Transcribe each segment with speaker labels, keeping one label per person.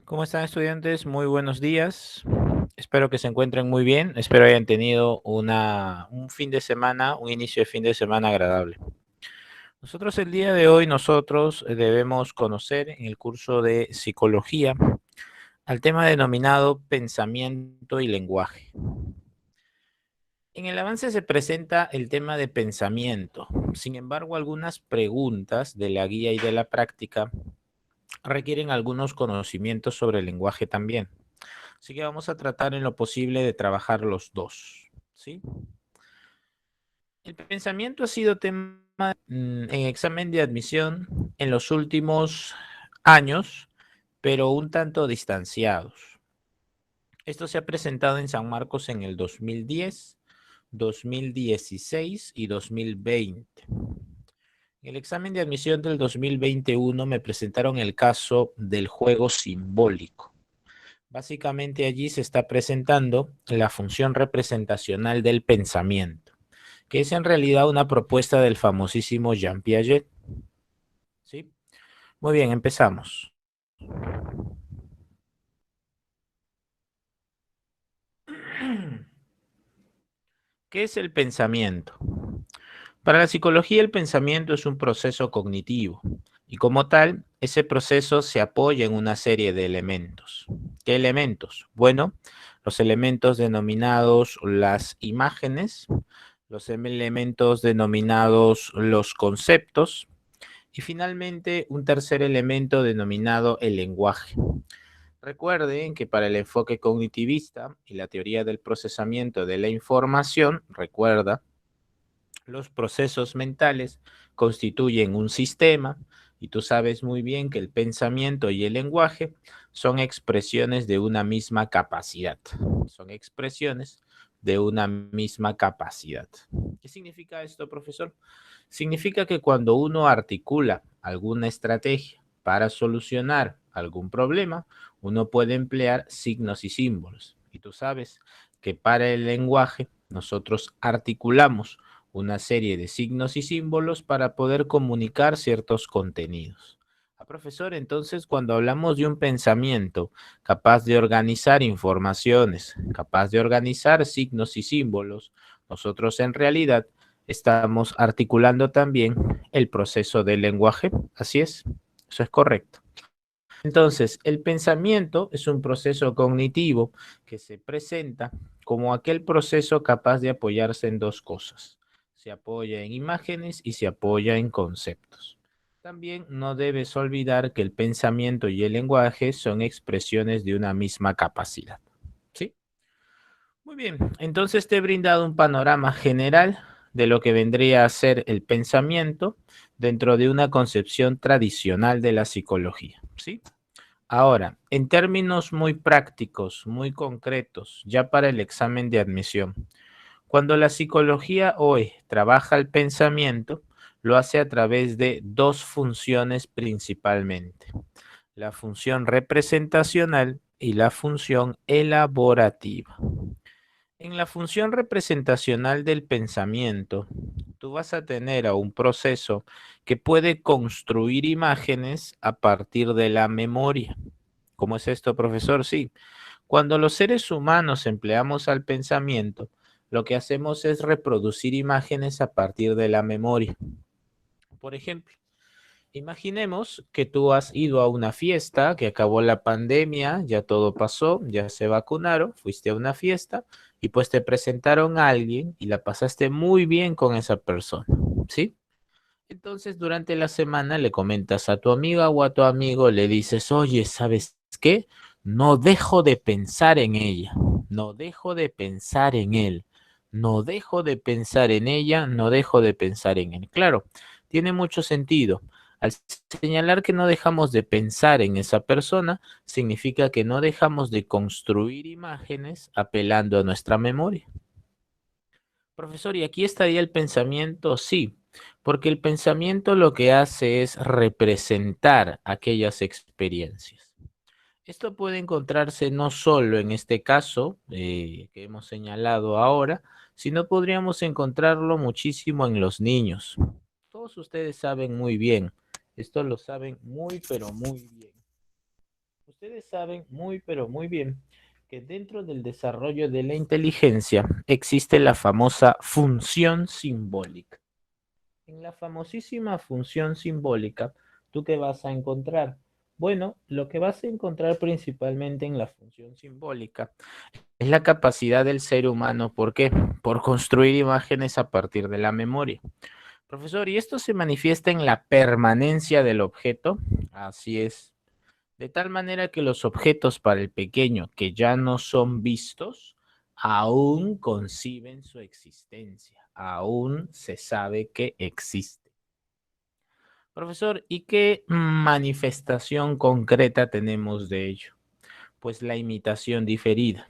Speaker 1: ¿Cómo están, estudiantes? Muy buenos días. Espero que se encuentren muy bien. Espero hayan tenido un fin de semana, un inicio de fin de semana agradable. Nosotros el día de hoy, debemos conocer en el curso de psicología al tema denominado pensamiento y lenguaje. En el avance se presenta el tema de pensamiento. Sin embargo, algunas preguntas de la guía y de la práctica requieren algunos conocimientos sobre el lenguaje también. Así que vamos a tratar en lo posible de trabajar los dos, ¿sí? El pensamiento ha sido tema en examen de admisión en los últimos años, pero un tanto distanciados. Esto se ha presentado en San Marcos en el 2010, 2016 y 2020. En el examen de admisión del 2021 me presentaron el caso del juego simbólico. Básicamente allí se está presentando la función representacional del pensamiento, que es en realidad una propuesta del famosísimo Jean Piaget. ¿Sí? Muy bien, empezamos. ¿Qué es el pensamiento? Para la psicología, el pensamiento es un proceso cognitivo y como tal, ese proceso se apoya en una serie de elementos. ¿Qué elementos? Bueno, los elementos denominados las imágenes, los elementos denominados los conceptos y finalmente un tercer elemento denominado el lenguaje. Recuerden que para el enfoque cognitivista y la teoría del procesamiento de la información, recuerda, los procesos mentales constituyen un sistema y tú sabes muy bien que el pensamiento y el lenguaje son expresiones de una misma capacidad. Son expresiones de una misma capacidad. ¿Qué significa esto, profesor? Significa que cuando uno articula alguna estrategia para solucionar algún problema, uno puede emplear signos y símbolos. Y tú sabes que para el lenguaje nosotros articulamos una serie de signos y símbolos para poder comunicar ciertos contenidos. Profesor, entonces cuando hablamos de un pensamiento capaz de organizar informaciones, capaz de organizar signos y símbolos, nosotros en realidad estamos articulando también el proceso del lenguaje. Así es, eso es correcto. Entonces, el pensamiento es un proceso cognitivo que se presenta como aquel proceso capaz de apoyarse en dos cosas. Se apoya en imágenes y se apoya en conceptos. También no debes olvidar que el pensamiento y el lenguaje son expresiones de una misma capacidad. ¿Sí? Muy bien, entonces te he brindado un panorama general de lo que vendría a ser el pensamiento dentro de una concepción tradicional de la psicología. ¿Sí? Ahora, en términos muy prácticos, muy concretos, ya para el examen de admisión, cuando la psicología hoy trabaja el pensamiento, lo hace a través de dos funciones principalmente, la función representacional y la función elaborativa. En la función representacional del pensamiento, tú vas a tener a un proceso que puede construir imágenes a partir de la memoria. ¿Cómo es esto, profesor? Sí, cuando los seres humanos empleamos al pensamiento, lo que hacemos es reproducir imágenes a partir de la memoria. Por ejemplo, imaginemos que tú has ido a una fiesta, que acabó la pandemia, ya todo pasó, ya se vacunaron, fuiste a una fiesta y pues te presentaron a alguien y la pasaste muy bien con esa persona, ¿sí? Entonces, durante la semana le comentas a tu amiga o a tu amigo, le dices, oye, ¿sabes qué? No dejo de pensar en ella, no dejo de pensar en él, no dejo de pensar en ella, no dejo de pensar en él. Claro, tiene mucho sentido. Al señalar que no dejamos de pensar en esa persona, significa que no dejamos de construir imágenes apelando a nuestra memoria. Profesor, ¿y aquí estaría el pensamiento? Sí, porque el pensamiento lo que hace es representar aquellas experiencias. Esto puede encontrarse no solo en este caso que hemos señalado ahora, sino podríamos encontrarlo muchísimo en los niños. Todos ustedes saben muy bien, esto lo saben muy, pero muy bien. Ustedes saben muy, pero muy bien que dentro del desarrollo de la inteligencia existe la famosa función simbólica. En la famosísima función simbólica, ¿tú qué vas a encontrar? Bueno, lo que vas a encontrar principalmente en la función simbólica es la capacidad del ser humano. ¿Por qué? Por construir imágenes a partir de la memoria. Profesor, ¿y esto se manifiesta en la permanencia del objeto? Así es. De tal manera que los objetos para el pequeño que ya no son vistos, aún conciben su existencia, aún se sabe que existe. Profesor, ¿y qué manifestación concreta tenemos de ello? Pues la imitación diferida.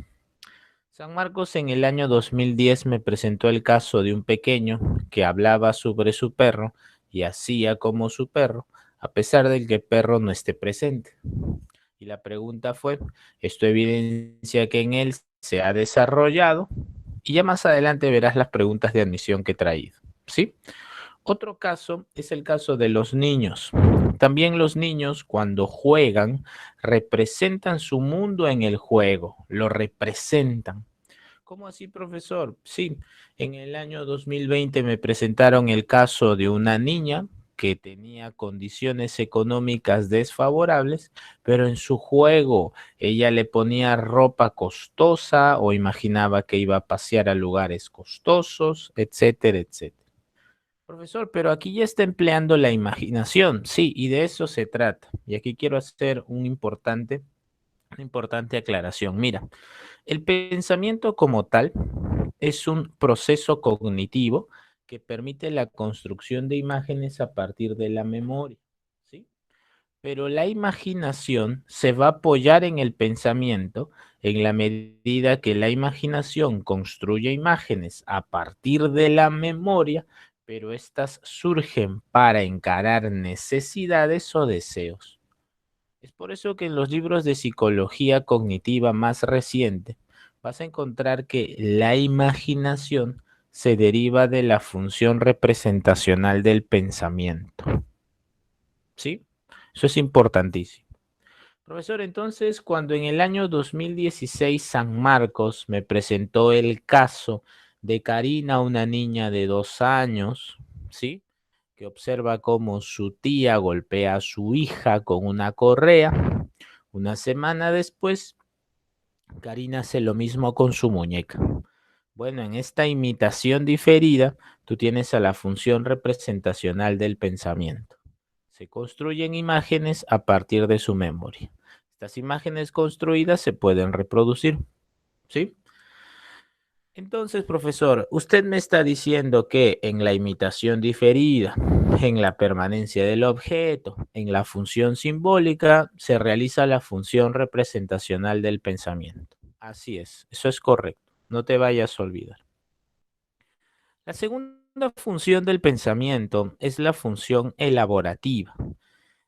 Speaker 1: San Marcos en el año 2010 me presentó el caso de un pequeño que hablaba sobre su perro y hacía como su perro, a pesar de que el perro no esté presente. Y la pregunta fue, ¿esto evidencia que en él se ha desarrollado? Y ya más adelante verás las preguntas de admisión que he traído, ¿sí? Otro caso es el caso de los niños. También los niños cuando juegan representan su mundo en el juego, lo representan. ¿Cómo así, profesor? Sí, en el año 2020 me presentaron el caso de una niña que tenía condiciones económicas desfavorables, pero en su juego ella le ponía ropa costosa o imaginaba que iba a pasear a lugares costosos, etcétera, etcétera. Profesor, pero aquí ya está empleando la imaginación, sí, y de eso se trata. Y aquí quiero hacer una importante aclaración. Mira, el pensamiento como tal es un proceso cognitivo que permite la construcción de imágenes a partir de la memoria, ¿sí? Pero la imaginación se va a apoyar en el pensamiento en la medida que la imaginación construye imágenes a partir de la memoria, pero estas surgen para encarar necesidades o deseos. Es por eso que en los libros de psicología cognitiva más reciente vas a encontrar que la imaginación se deriva de la función representacional del pensamiento. ¿Sí? Eso es importantísimo. Profesor, entonces, cuando en el año 2016 San Marcos me presentó el caso de Karina, una niña de 2 años, ¿sí? Que observa cómo su tía golpea a su hija con una correa. Una semana después, Karina hace lo mismo con su muñeca. Bueno, en esta imitación diferida, tú tienes a la función representacional del pensamiento. Se construyen imágenes a partir de su memoria. Estas imágenes construidas se pueden reproducir, ¿sí? Entonces, profesor, usted me está diciendo que en la imitación diferida, en la permanencia del objeto, en la función simbólica, se realiza la función representacional del pensamiento. Así es, eso es correcto. No te vayas a olvidar. La segunda función del pensamiento es la función elaborativa.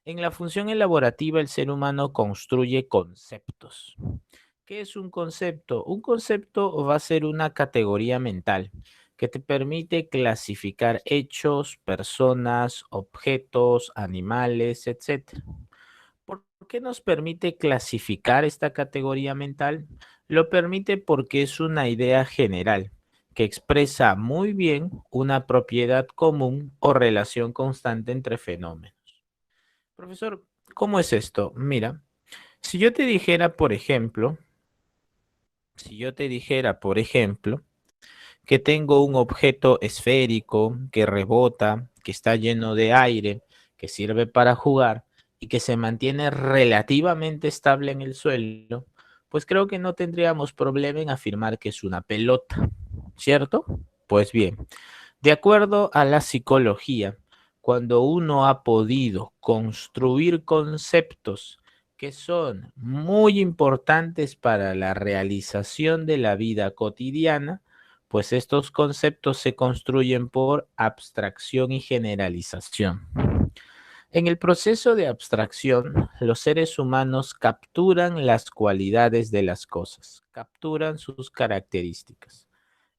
Speaker 1: En la función elaborativa, el ser humano construye conceptos. ¿Qué es un concepto? Un concepto va a ser una categoría mental que te permite clasificar hechos, personas, objetos, animales, etcétera. ¿Por qué nos permite clasificar esta categoría mental? Lo permite porque es una idea general que expresa muy bien una propiedad común o relación constante entre fenómenos. Profesor, ¿cómo es esto? Mira, si yo te dijera, por ejemplo, si yo te dijera, por ejemplo, que tengo un objeto esférico que rebota, que está lleno de aire, que sirve para jugar y que se mantiene relativamente estable en el suelo, pues creo que no tendríamos problema en afirmar que es una pelota, ¿cierto? Pues bien, de acuerdo a la psicología, cuando uno ha podido construir conceptos que son muy importantes para la realización de la vida cotidiana, pues estos conceptos se construyen por abstracción y generalización. En el proceso de abstracción, los seres humanos capturan las cualidades de las cosas, capturan sus características.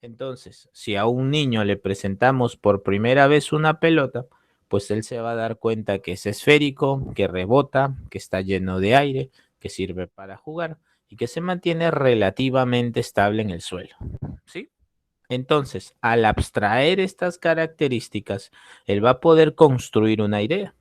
Speaker 1: Entonces, si a un niño le presentamos por primera vez una pelota, pues él se va a dar cuenta que es esférico, que rebota, que está lleno de aire, que sirve para jugar y que se mantiene relativamente estable en el suelo. ¿Sí? Entonces, al abstraer estas características, él va a poder construir una idea.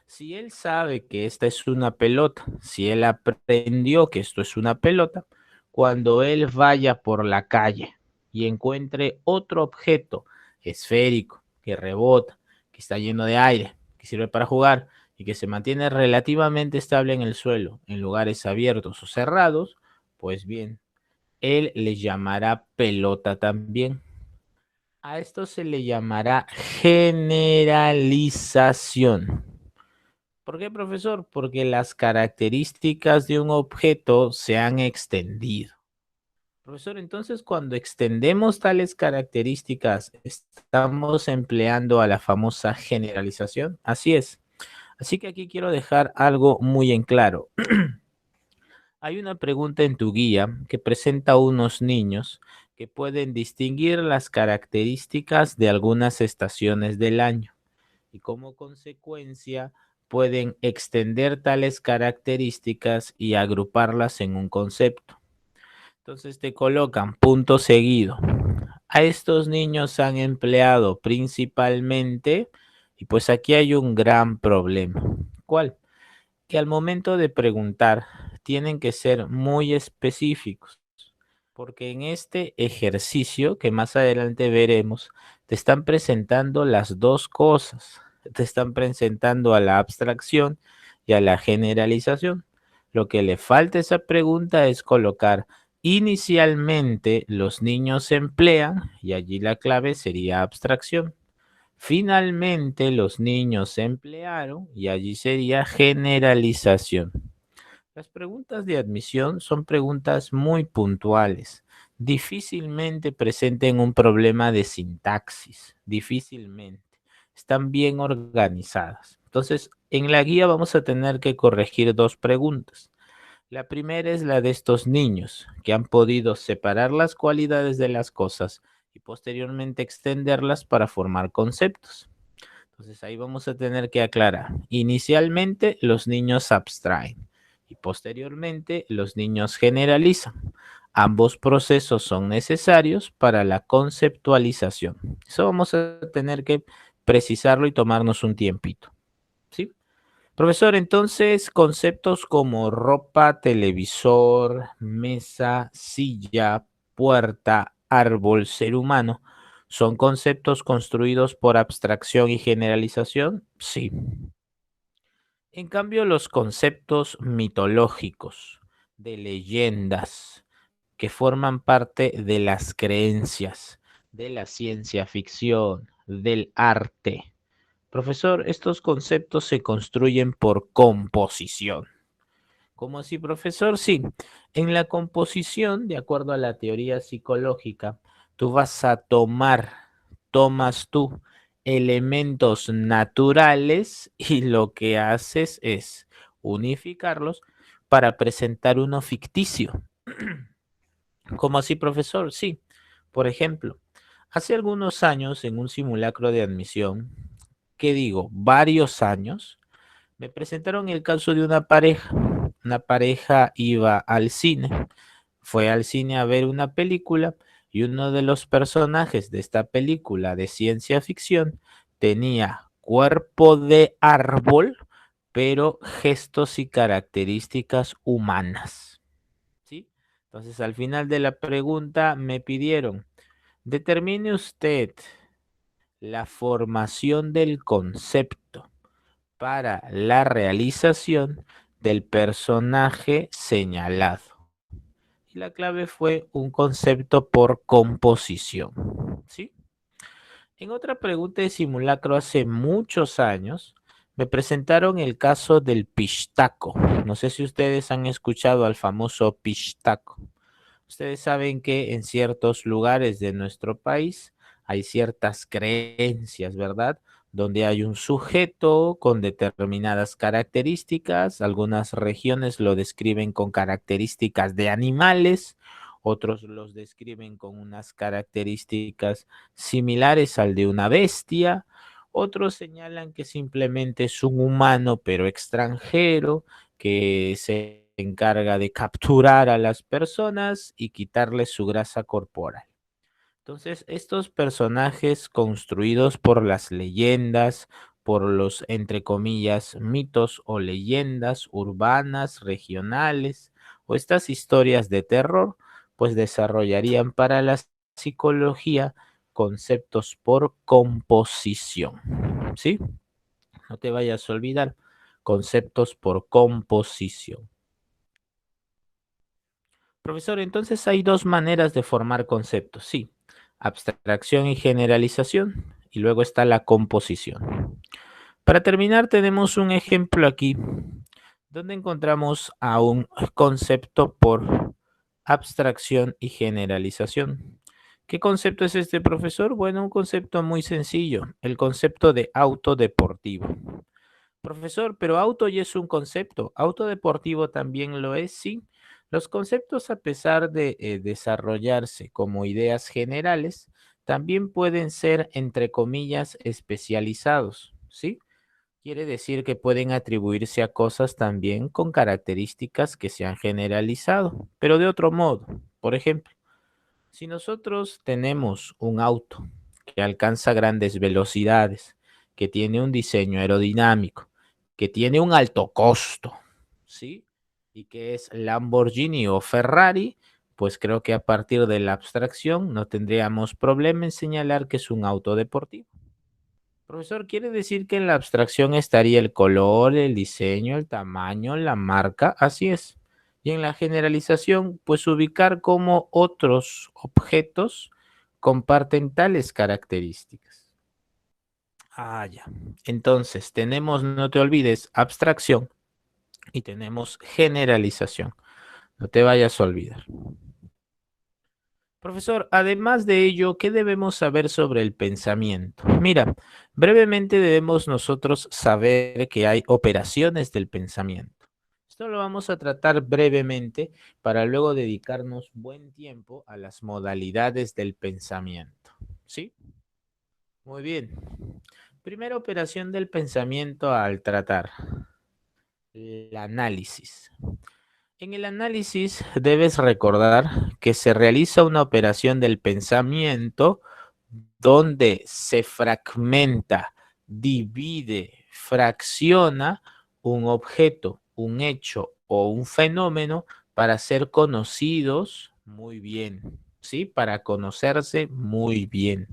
Speaker 1: Si él sabe que esta es una pelota, si él aprendió que esto es una pelota, cuando él vaya por la calle y encuentre otro objeto esférico que rebota, que está lleno de aire, que sirve para jugar y que se mantiene relativamente estable en el suelo, en lugares abiertos o cerrados, pues bien, él le llamará pelota también. A esto se le llamará generalización. ¿Por qué, profesor? Porque las características de un objeto se han extendido. Profesor, entonces cuando extendemos tales características, ¿estamos empleando a la famosa generalización? Así es. Así que aquí quiero dejar algo muy en claro. Hay una pregunta en tu guía que presenta a unos niños que pueden distinguir las características de algunas estaciones del año y como consecuencia pueden extender tales características y agruparlas en un concepto. Entonces te colocan punto seguido. A estos niños han empleado principalmente, y pues aquí hay un gran problema. ¿Cuál? Que al momento de preguntar tienen que ser muy específicos, porque en este ejercicio que más adelante veremos, te están presentando las dos cosas, te están presentando a la abstracción y a la generalización. Lo que le falta a esa pregunta es colocar inicialmente los niños emplean, y allí la clave sería abstracción. Finalmente, los niños se emplearon y allí sería generalización. Las preguntas de admisión son preguntas muy puntuales. Difícilmente presenten un problema de sintaxis. Difícilmente. Están bien organizadas. Entonces, en la guía vamos a tener que corregir dos preguntas. La primera es la de estos niños que han podido separar las cualidades de las cosas y posteriormente extenderlas para formar conceptos. Entonces ahí vamos a tener que aclarar. Inicialmente los niños abstraen y posteriormente los niños generalizan. Ambos procesos son necesarios para la conceptualización. Eso vamos a tener que precisarlo y tomarnos un tiempito. ¿Sí? Profesor, entonces conceptos como ropa, televisor, mesa, silla, puerta, árbol, ser humano, ¿son conceptos construidos por abstracción y generalización? Sí. En cambio, los conceptos mitológicos, de leyendas, que forman parte de las creencias, de la ciencia ficción, del arte, profesor, estos conceptos se construyen por composición. ¿Cómo así, profesor? Sí, en la composición, de acuerdo a la teoría psicológica, tú vas a tomas tú elementos naturales y lo que haces es unificarlos para presentar uno ficticio. ¿Cómo así, profesor? Sí. Por ejemplo, hace algunos años en un simulacro de admisión, ¿qué digo? Varios años, me presentaron el caso de una pareja. Una pareja iba al cine, fue al cine a ver una película y uno de los personajes de esta película de ciencia ficción tenía cuerpo de árbol, pero gestos y características humanas. ¿Sí? Entonces, al final de la pregunta me pidieron, determine usted la formación del concepto para la realización del personaje señalado. Y la clave fue un concepto por composición. ¿Sí? En otra pregunta de simulacro hace muchos años, me presentaron el caso del pistaco. No sé si ustedes han escuchado al famoso pistaco. Ustedes saben que en ciertos lugares de nuestro país hay ciertas creencias, ¿verdad? Donde hay un sujeto con determinadas características. Algunas regiones lo describen con características de animales, otros los describen con unas características similares al de una bestia. Otros señalan que simplemente es un humano pero extranjero, que se encarga de capturar a las personas y quitarles su grasa corporal. Entonces, estos personajes construidos por las leyendas, por los, entre comillas, mitos o leyendas urbanas, regionales, o estas historias de terror, pues desarrollarían para la psicología conceptos por composición. ¿Sí? No te vayas a olvidar, conceptos por composición. Profesor, entonces hay dos maneras de formar conceptos, sí, abstracción y generalización, y luego está la composición. Para terminar, tenemos un ejemplo aquí, donde encontramos a un concepto por abstracción y generalización. ¿Qué concepto es este, profesor? Bueno, un concepto muy sencillo, el concepto de auto deportivo. Profesor, pero auto ya es un concepto. Auto deportivo también lo es, sí. Los conceptos, a pesar de desarrollarse como ideas generales, también pueden ser, entre comillas, especializados, ¿sí? Quiere decir que pueden atribuirse a cosas también con características que se han generalizado, pero de otro modo. Por ejemplo, si nosotros tenemos un auto que alcanza grandes velocidades, que tiene un diseño aerodinámico, que tiene un alto costo, ¿sí? Y que es Lamborghini o Ferrari, pues creo que a partir de la abstracción no tendríamos problema en señalar que es un auto deportivo. Profesor, ¿quiere decir que en la abstracción estaría el color, el diseño, el tamaño, la marca? Así es. Y en la generalización, pues ubicar cómo otros objetos comparten tales características. Ah, ya. Entonces, tenemos, no te olvides, abstracción y tenemos generalización. No te vayas a olvidar. Profesor, además de ello, ¿qué debemos saber sobre el pensamiento? Mira, brevemente debemos nosotros saber que hay operaciones del pensamiento. Esto lo vamos a tratar brevemente para luego dedicarnos buen tiempo a las modalidades del pensamiento. ¿Sí? Muy bien. Primera operación del pensamiento al tratar, el análisis. En el análisis debes recordar que se realiza una operación del pensamiento donde se fragmenta, divide, fracciona un objeto, un hecho o un fenómeno para ser conocidos muy bien, ¿sí? Para conocerse muy bien.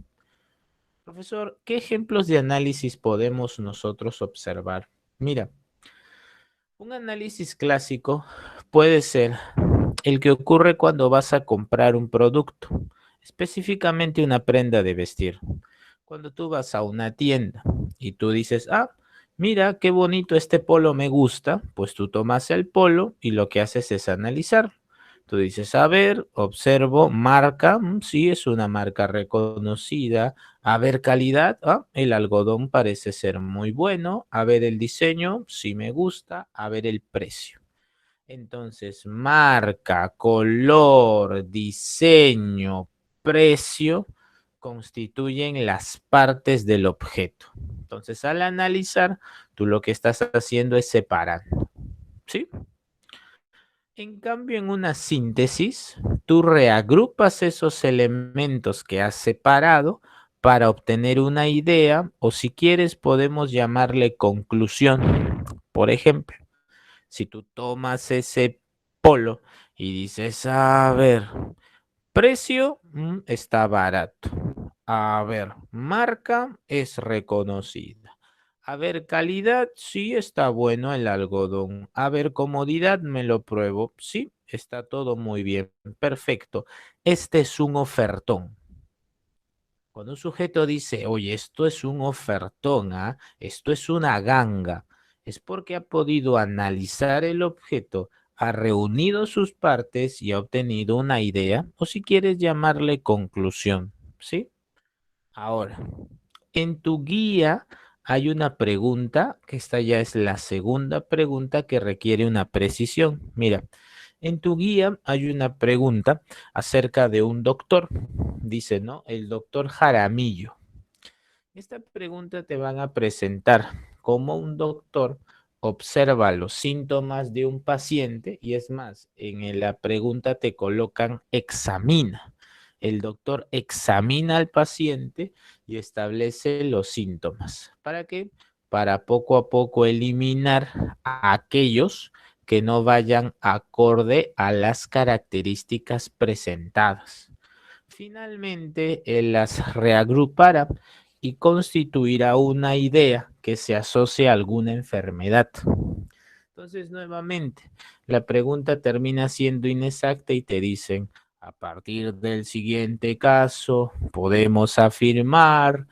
Speaker 1: Profesor, ¿qué ejemplos de análisis podemos nosotros observar? Mira, un análisis clásico puede ser el que ocurre cuando vas a comprar un producto, específicamente una prenda de vestir. Cuando tú vas a una tienda y tú dices, ah, mira qué bonito este polo me gusta, pues tú tomas el polo y lo que haces es analizar. Tú dices, a ver, observo, marca, sí, es una marca reconocida. A ver, calidad, el algodón parece ser muy bueno. A ver, el diseño, sí me gusta. A ver, el precio. Entonces, marca, color, diseño, precio constituyen las partes del objeto. Entonces, al analizar, tú lo que estás haciendo es separando, ¿sí? En cambio, en una síntesis, tú reagrupas esos elementos que has separado para obtener una idea, o si quieres podemos llamarle conclusión. Por ejemplo, si tú tomas ese polo y dices, a ver, precio, está barato. A ver, marca es reconocida. A ver, calidad, sí está bueno el algodón. A ver, comodidad, me lo pruebo. Sí, está todo muy bien. Perfecto. Este es un ofertón. Cuando un sujeto dice, oye, esto es un ofertón, ¿ah? Esto es una ganga, es porque ha podido analizar el objeto, ha reunido sus partes y ha obtenido una idea, o si quieres llamarle conclusión, ¿sí? Ahora, en tu guía hay una pregunta, que esta ya es la segunda pregunta que requiere una precisión. Mira, en tu guía hay una pregunta acerca de un doctor. Dice, ¿no? El doctor Jaramillo. Esta pregunta te van a presentar como un doctor observa los síntomas de un paciente y es más, la pregunta te colocan examina. El doctor examina al paciente y establece los síntomas. ¿Para qué? Para poco a poco eliminar a aquellos que no vayan acorde a las características presentadas. Finalmente, él las reagrupará y constituirá una idea que se asocie a alguna enfermedad. Entonces, nuevamente, la pregunta termina siendo inexacta y te dicen, a partir del siguiente caso, podemos afirmar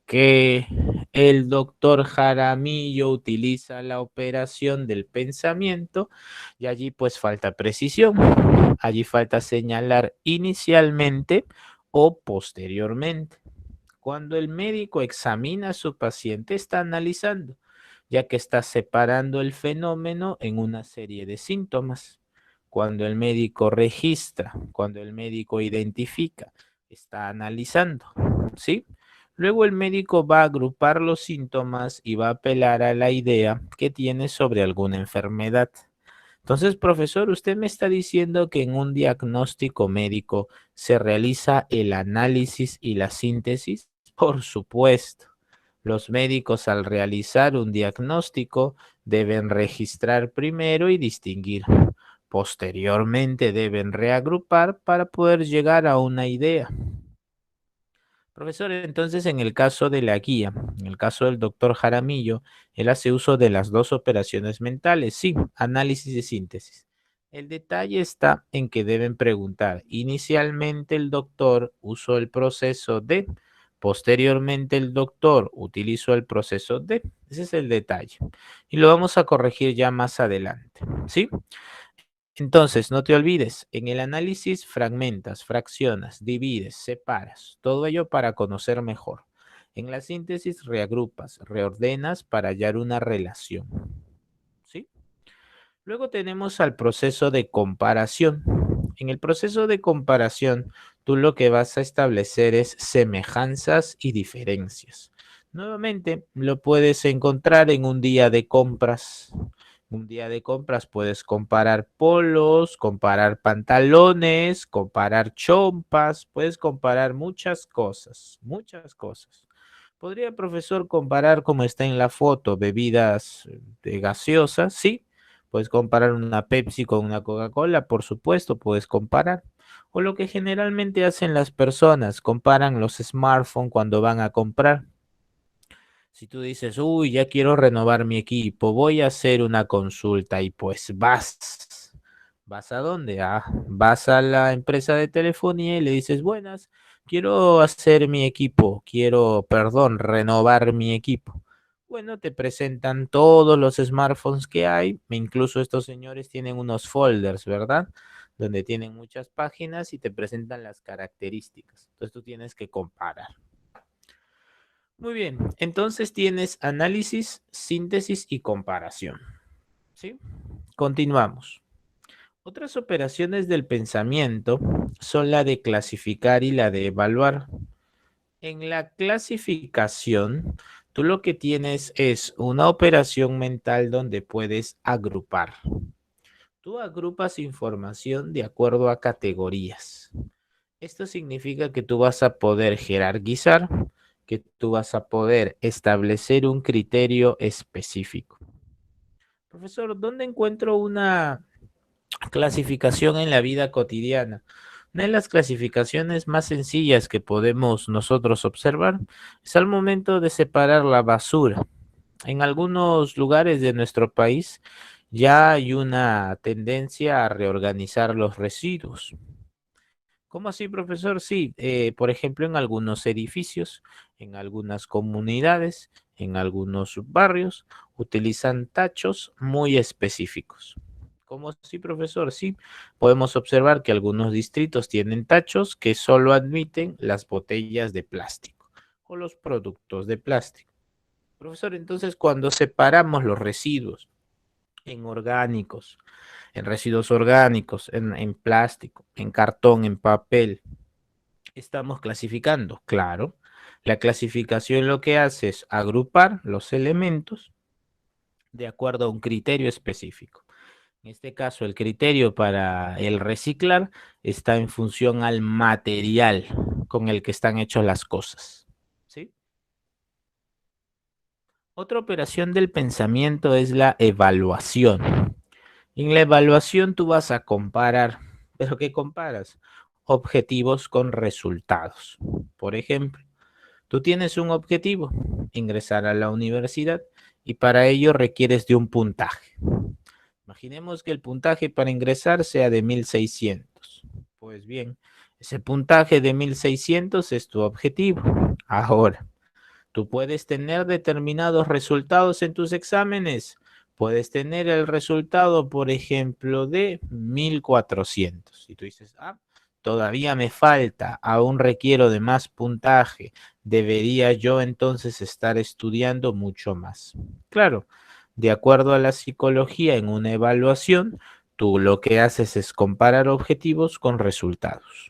Speaker 1: que el doctor Jaramillo utiliza la operación del pensamiento y allí pues falta precisión. Allí falta señalar inicialmente o posteriormente. Cuando el médico examina a su paciente, está analizando, ya que está separando el fenómeno en una serie de síntomas. Cuando el médico registra, cuando el médico identifica, está analizando, ¿sí? Luego el médico va a agrupar los síntomas y va a apelar a la idea que tiene sobre alguna enfermedad. Entonces, profesor, usted me está diciendo que en un diagnóstico médico se realiza el análisis y la síntesis. Por supuesto, los médicos al realizar un diagnóstico deben registrar primero y distinguir. Posteriormente deben reagrupar para poder llegar a una idea. Profesor, entonces en el caso de la guía, en el caso del doctor Jaramillo, él hace uso de las dos operaciones mentales, sí, análisis y síntesis. El detalle está en que deben preguntar, inicialmente el doctor usó el proceso de, posteriormente el doctor utilizó el proceso de, ese es el detalle. Y lo vamos a corregir ya más adelante, ¿sí? Entonces, no te olvides, en el análisis fragmentas, fraccionas, divides, separas, todo ello para conocer mejor. En la síntesis reagrupas, reordenas para hallar una relación. ¿Sí? Luego tenemos al proceso de comparación. En el proceso de comparación, tú lo que vas a establecer es semejanzas y diferencias. Nuevamente, lo puedes encontrar en un día de compras. Un día de compras puedes comparar polos, comparar pantalones, comparar chompas, puedes comparar muchas cosas, muchas cosas. ¿Podría el profesor comparar como está en la foto bebidas de gaseosas? Sí, puedes comparar una Pepsi con una Coca-Cola, por supuesto, puedes comparar. O lo que generalmente hacen las personas, comparan los smartphones cuando van a comprar. Si tú dices, uy, ya quiero renovar mi equipo, voy a hacer una consulta y pues vas. ¿Vas a dónde? Ah, vas a la empresa de telefonía y le dices, buenas, quiero hacer mi equipo, perdón, renovar mi equipo. Bueno, te presentan todos los smartphones que hay, incluso estos señores tienen unos folders, ¿verdad? Donde tienen muchas páginas y te presentan las características. Entonces tú tienes que comparar. Muy bien, entonces tienes análisis, síntesis y comparación. ¿Sí? Continuamos. Otras operaciones del pensamiento son la de clasificar y la de evaluar. En la clasificación, tú lo que tienes es una operación mental donde puedes agrupar. Tú agrupas información de acuerdo a categorías. Esto significa que tú vas a poder jerarquizar, que tú vas a poder establecer un criterio específico. Profesor, ¿dónde encuentro una clasificación en la vida cotidiana? Una de las clasificaciones más sencillas que podemos nosotros observar es al momento de separar la basura. En algunos lugares de nuestro país ya hay una tendencia a reorganizar los residuos. ¿Cómo así, profesor? Sí, por ejemplo, en algunos edificios, en algunas comunidades, en algunos barrios, utilizan tachos muy específicos. ¿Cómo así, profesor? Sí, podemos observar que algunos distritos tienen tachos que solo admiten las botellas de plástico o los productos de plástico. Profesor, entonces cuando separamos los residuos en orgánicos, en residuos orgánicos, en plástico, en cartón, en papel, estamos clasificando, claro. La clasificación lo que hace es agrupar los elementos de acuerdo a un criterio específico. En este caso, el criterio para el reciclar está en función al material con el que están hechas las cosas. ¿Sí? Otra operación del pensamiento es la evaluación. En la evaluación tú vas a comparar, ¿pero qué comparas? Objetivos con resultados. Por ejemplo, tú tienes un objetivo, ingresar a la universidad, y para ello requieres de un puntaje. Imaginemos que el puntaje para ingresar sea de 1600. Pues bien, ese puntaje de 1600 es tu objetivo. Ahora, tú puedes tener determinados resultados en tus exámenes. Puedes tener el resultado, por ejemplo, de 1400. Y tú dices, todavía me falta, aún requiero de más puntaje. Debería yo entonces estar estudiando mucho más. Claro, de acuerdo a la psicología, en una evaluación, tú lo que haces es comparar objetivos con resultados.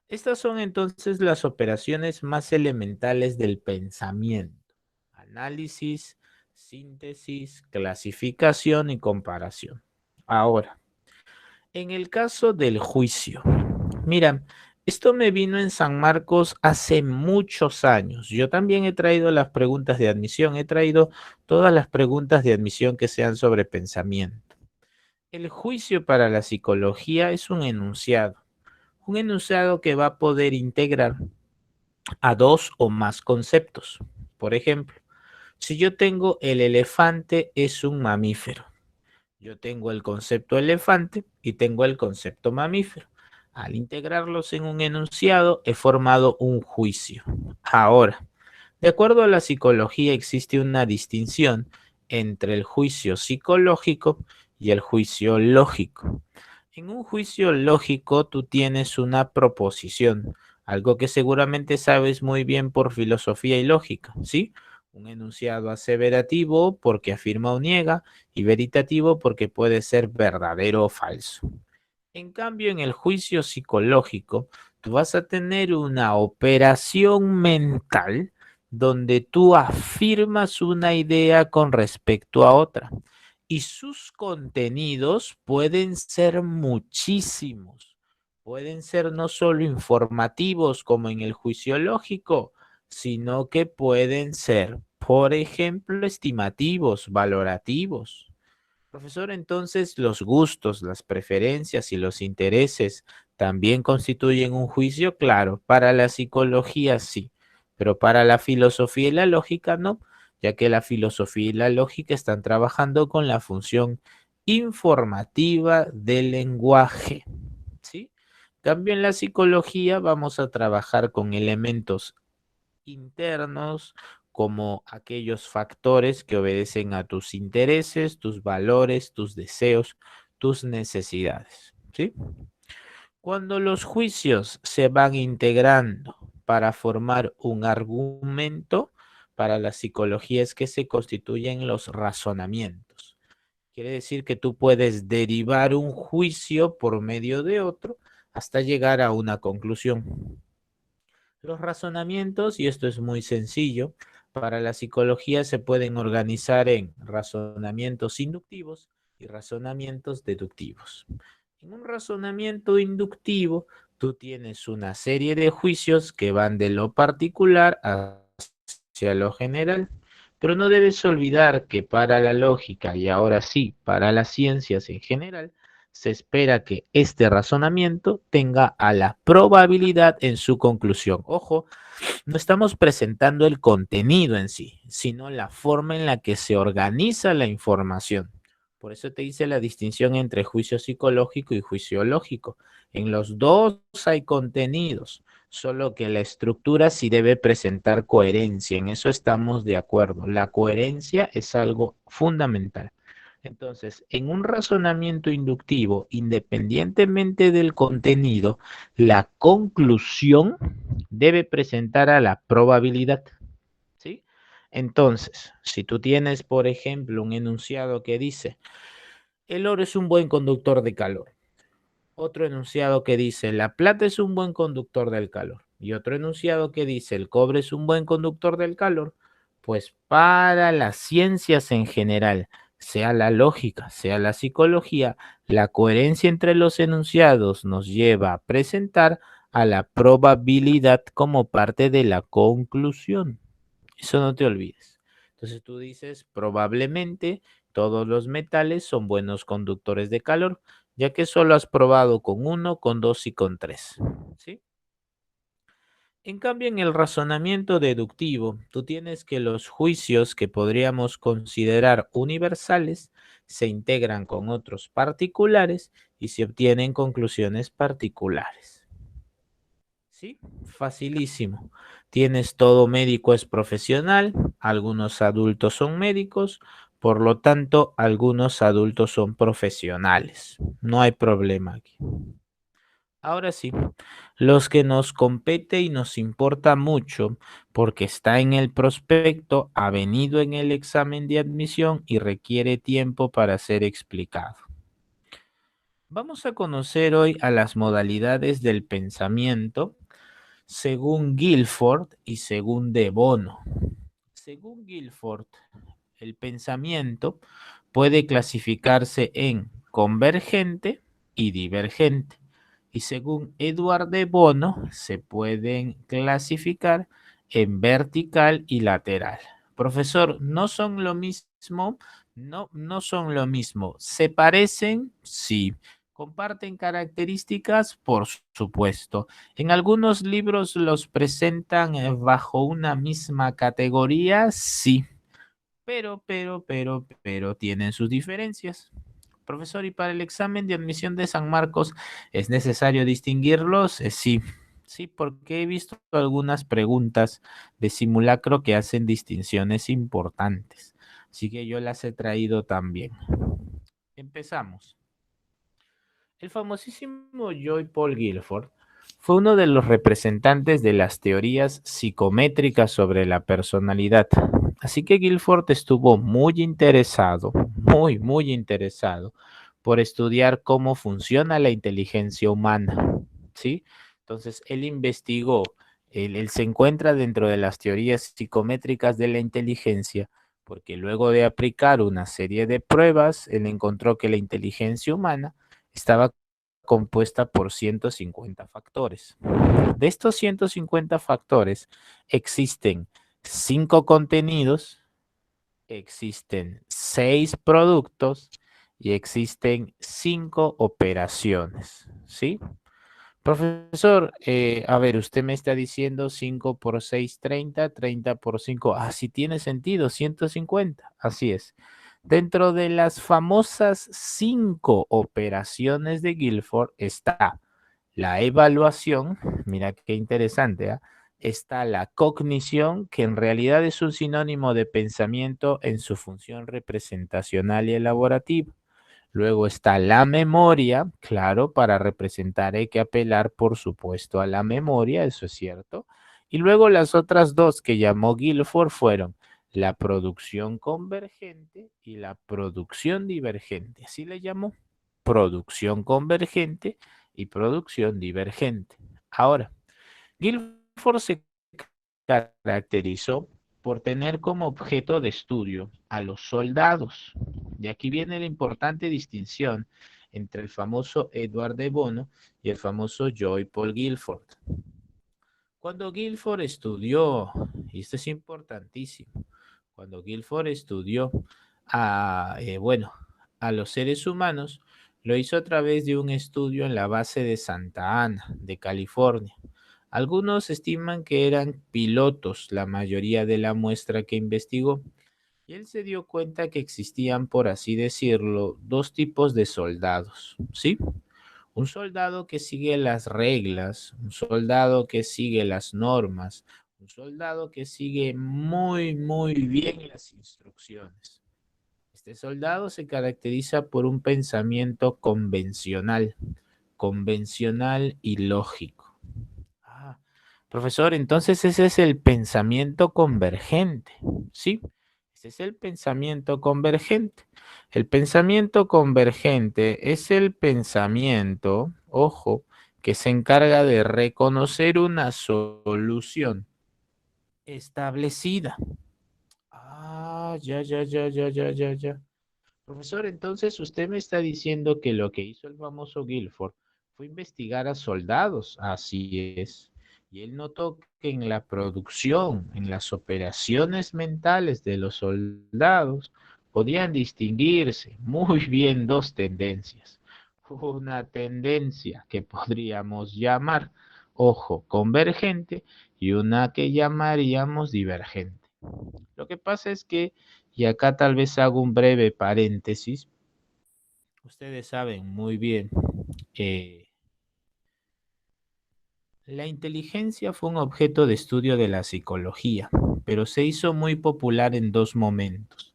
Speaker 1: Estas son entonces las operaciones más elementales del pensamiento: análisis, síntesis, clasificación y comparación. Ahora, en el caso del juicio, mira, esto me vino en San Marcos hace muchos años. Yo también he traído las preguntas de admisión, he traído todas las preguntas de admisión que sean sobre pensamiento. El juicio para la psicología es un enunciado que va a poder integrar a dos o más conceptos. Por ejemplo, si yo tengo el elefante es un mamífero, yo tengo el concepto elefante y tengo el concepto mamífero. Al integrarlos en un enunciado, he formado un juicio. Ahora, de acuerdo a la psicología, existe una distinción entre el juicio psicológico y el juicio lógico. En un juicio lógico, tú tienes una proposición, algo que seguramente sabes muy bien por filosofía y lógica, ¿sí? Un enunciado aseverativo porque afirma o niega, y veritativo porque puede ser verdadero o falso. En cambio, en el juicio psicológico, tú vas a tener una operación mental donde tú afirmas una idea con respecto a otra, y sus contenidos pueden ser muchísimos. Pueden ser no solo informativos como en el juicio lógico, sino que pueden ser, por ejemplo, estimativos, valorativos. Profesor, entonces los gustos, las preferencias y los intereses también constituyen un juicio. Claro, para la psicología sí, pero para la filosofía y la lógica no, ya que la filosofía y la lógica están trabajando con la función informativa del lenguaje, ¿sí? En cambio, en la psicología vamos a trabajar con elementos internos, como aquellos factores que obedecen a tus intereses, tus valores, tus deseos, tus necesidades, ¿sí? Cuando los juicios se van integrando para formar un argumento, para la psicología es que se constituyen los razonamientos. Quiere decir que tú puedes derivar un juicio por medio de otro hasta llegar a una conclusión. Los razonamientos, y esto es muy sencillo, para la psicología se pueden organizar en razonamientos inductivos y razonamientos deductivos. En un razonamiento inductivo, tú tienes una serie de juicios que van de lo particular hacia lo general, pero no debes olvidar que para la lógica, y ahora sí, para las ciencias en general, se espera que este razonamiento tenga a la probabilidad en su conclusión. Ojo, no estamos presentando el contenido en sí, sino la forma en la que se organiza la información. Por eso te hice la distinción entre juicio psicológico y juicio lógico. En los dos hay contenidos, solo que la estructura sí debe presentar coherencia. En eso estamos de acuerdo. La coherencia es algo fundamental. Entonces, en un razonamiento inductivo, independientemente del contenido, la conclusión debe presentar a la probabilidad, ¿sí? Entonces, si tú tienes, por ejemplo, un enunciado que dice, el oro es un buen conductor de calor. Otro enunciado que dice, la plata es un buen conductor del calor. Y otro enunciado que dice, el cobre es un buen conductor del calor. Pues para las ciencias en general, sea la lógica, sea la psicología, la coherencia entre los enunciados nos lleva a presentar a la probabilidad como parte de la conclusión. Eso no te olvides. Entonces tú dices, probablemente todos los metales son buenos conductores de calor, ya que solo has probado con uno, con dos y con tres. ¿Sí? En cambio, en el razonamiento deductivo, tú tienes que los juicios que podríamos considerar universales se integran con otros particulares y se obtienen conclusiones particulares. ¿Sí? Facilísimo. Tienes todo médico es profesional, algunos adultos son médicos, por lo tanto, algunos adultos son profesionales. No hay problema aquí. Ahora sí, los que nos compete y nos importa mucho porque está en el prospecto, ha venido en el examen de admisión y requiere tiempo para ser explicado. Vamos a conocer hoy a las modalidades del pensamiento según Guilford y según De Bono. Según Guilford, el pensamiento puede clasificarse en convergente y divergente. Y según Edward de Bono, se pueden clasificar en vertical y lateral. Profesor, ¿no son lo mismo? No, no son lo mismo. ¿Se parecen? Sí. ¿Comparten características? Por supuesto. En algunos libros los presentan bajo una misma categoría, sí, pero tienen sus diferencias. Profesor, ¿y para el examen de admisión de San Marcos es necesario distinguirlos? Sí, sí, porque he visto algunas preguntas de simulacro que hacen distinciones importantes. Así que yo las he traído también. Empezamos. El famosísimo Joy Paul Guilford fue uno de los representantes de las teorías psicométricas sobre la personalidad. Así que Guilford estuvo muy interesado por estudiar cómo funciona la inteligencia humana. ¿Sí? Entonces, él investigó, él se encuentra dentro de las teorías psicométricas de la inteligencia, porque luego de aplicar una serie de pruebas, él encontró que la inteligencia humana estaba compuesta por 150 factores. De estos 150 factores existen 5 contenidos, existen 6 productos y existen 5 operaciones, ¿sí? Profesor, a ver, usted me está diciendo 5 por 6, 30, 30 por 5. Ah, sí tiene sentido, 150. Así es. Dentro de las famosas 5 operaciones de Guilford está la evaluación, mira qué interesante, ¿ah? Está la cognición, que en realidad es un sinónimo de pensamiento en su función representacional y elaborativa. Luego está la memoria, claro, para representar hay que apelar, por supuesto, a la memoria, eso es cierto. Y luego las otras dos que llamó Guilford fueron la producción convergente y la producción divergente. Así le llamó, producción convergente y producción divergente. Ahora, Guilford se caracterizó por tener como objeto de estudio a los soldados. De aquí viene la importante distinción entre el famoso Edward de Bono y el famoso Joy Paul Guilford. Cuando Guilford estudió, y esto es importantísimo, cuando Guilford estudió bueno, a los seres humanos, lo hizo a través de un estudio en la base de Santa Ana, de California. Algunos estiman que eran pilotos la mayoría de la muestra que investigó, y él se dio cuenta que existían, por así decirlo, dos tipos de soldados, ¿sí? Un soldado que sigue las reglas, un soldado que sigue las normas, un soldado que sigue muy bien las instrucciones. Este soldado se caracteriza por un pensamiento convencional y lógico. Ah, profesor, entonces ese es el pensamiento convergente, ¿sí? Ese es el pensamiento convergente. El pensamiento convergente es el pensamiento, ojo, que se encarga de reconocer una solución establecida. Ya. Profesor, entonces usted me está diciendo que lo que hizo el famoso Guilford fue investigar a soldados. Así es. Y él notó que en la producción, en las operaciones mentales de los soldados, podían distinguirse muy bien dos tendencias. Una tendencia que podríamos llamar, ojo, convergente y una que llamaríamos divergente. Lo que pasa es que, y acá tal vez hago un breve paréntesis, ustedes saben muy bien, eh, la inteligencia fue un objeto de estudio de la psicología, pero se hizo muy popular en dos momentos.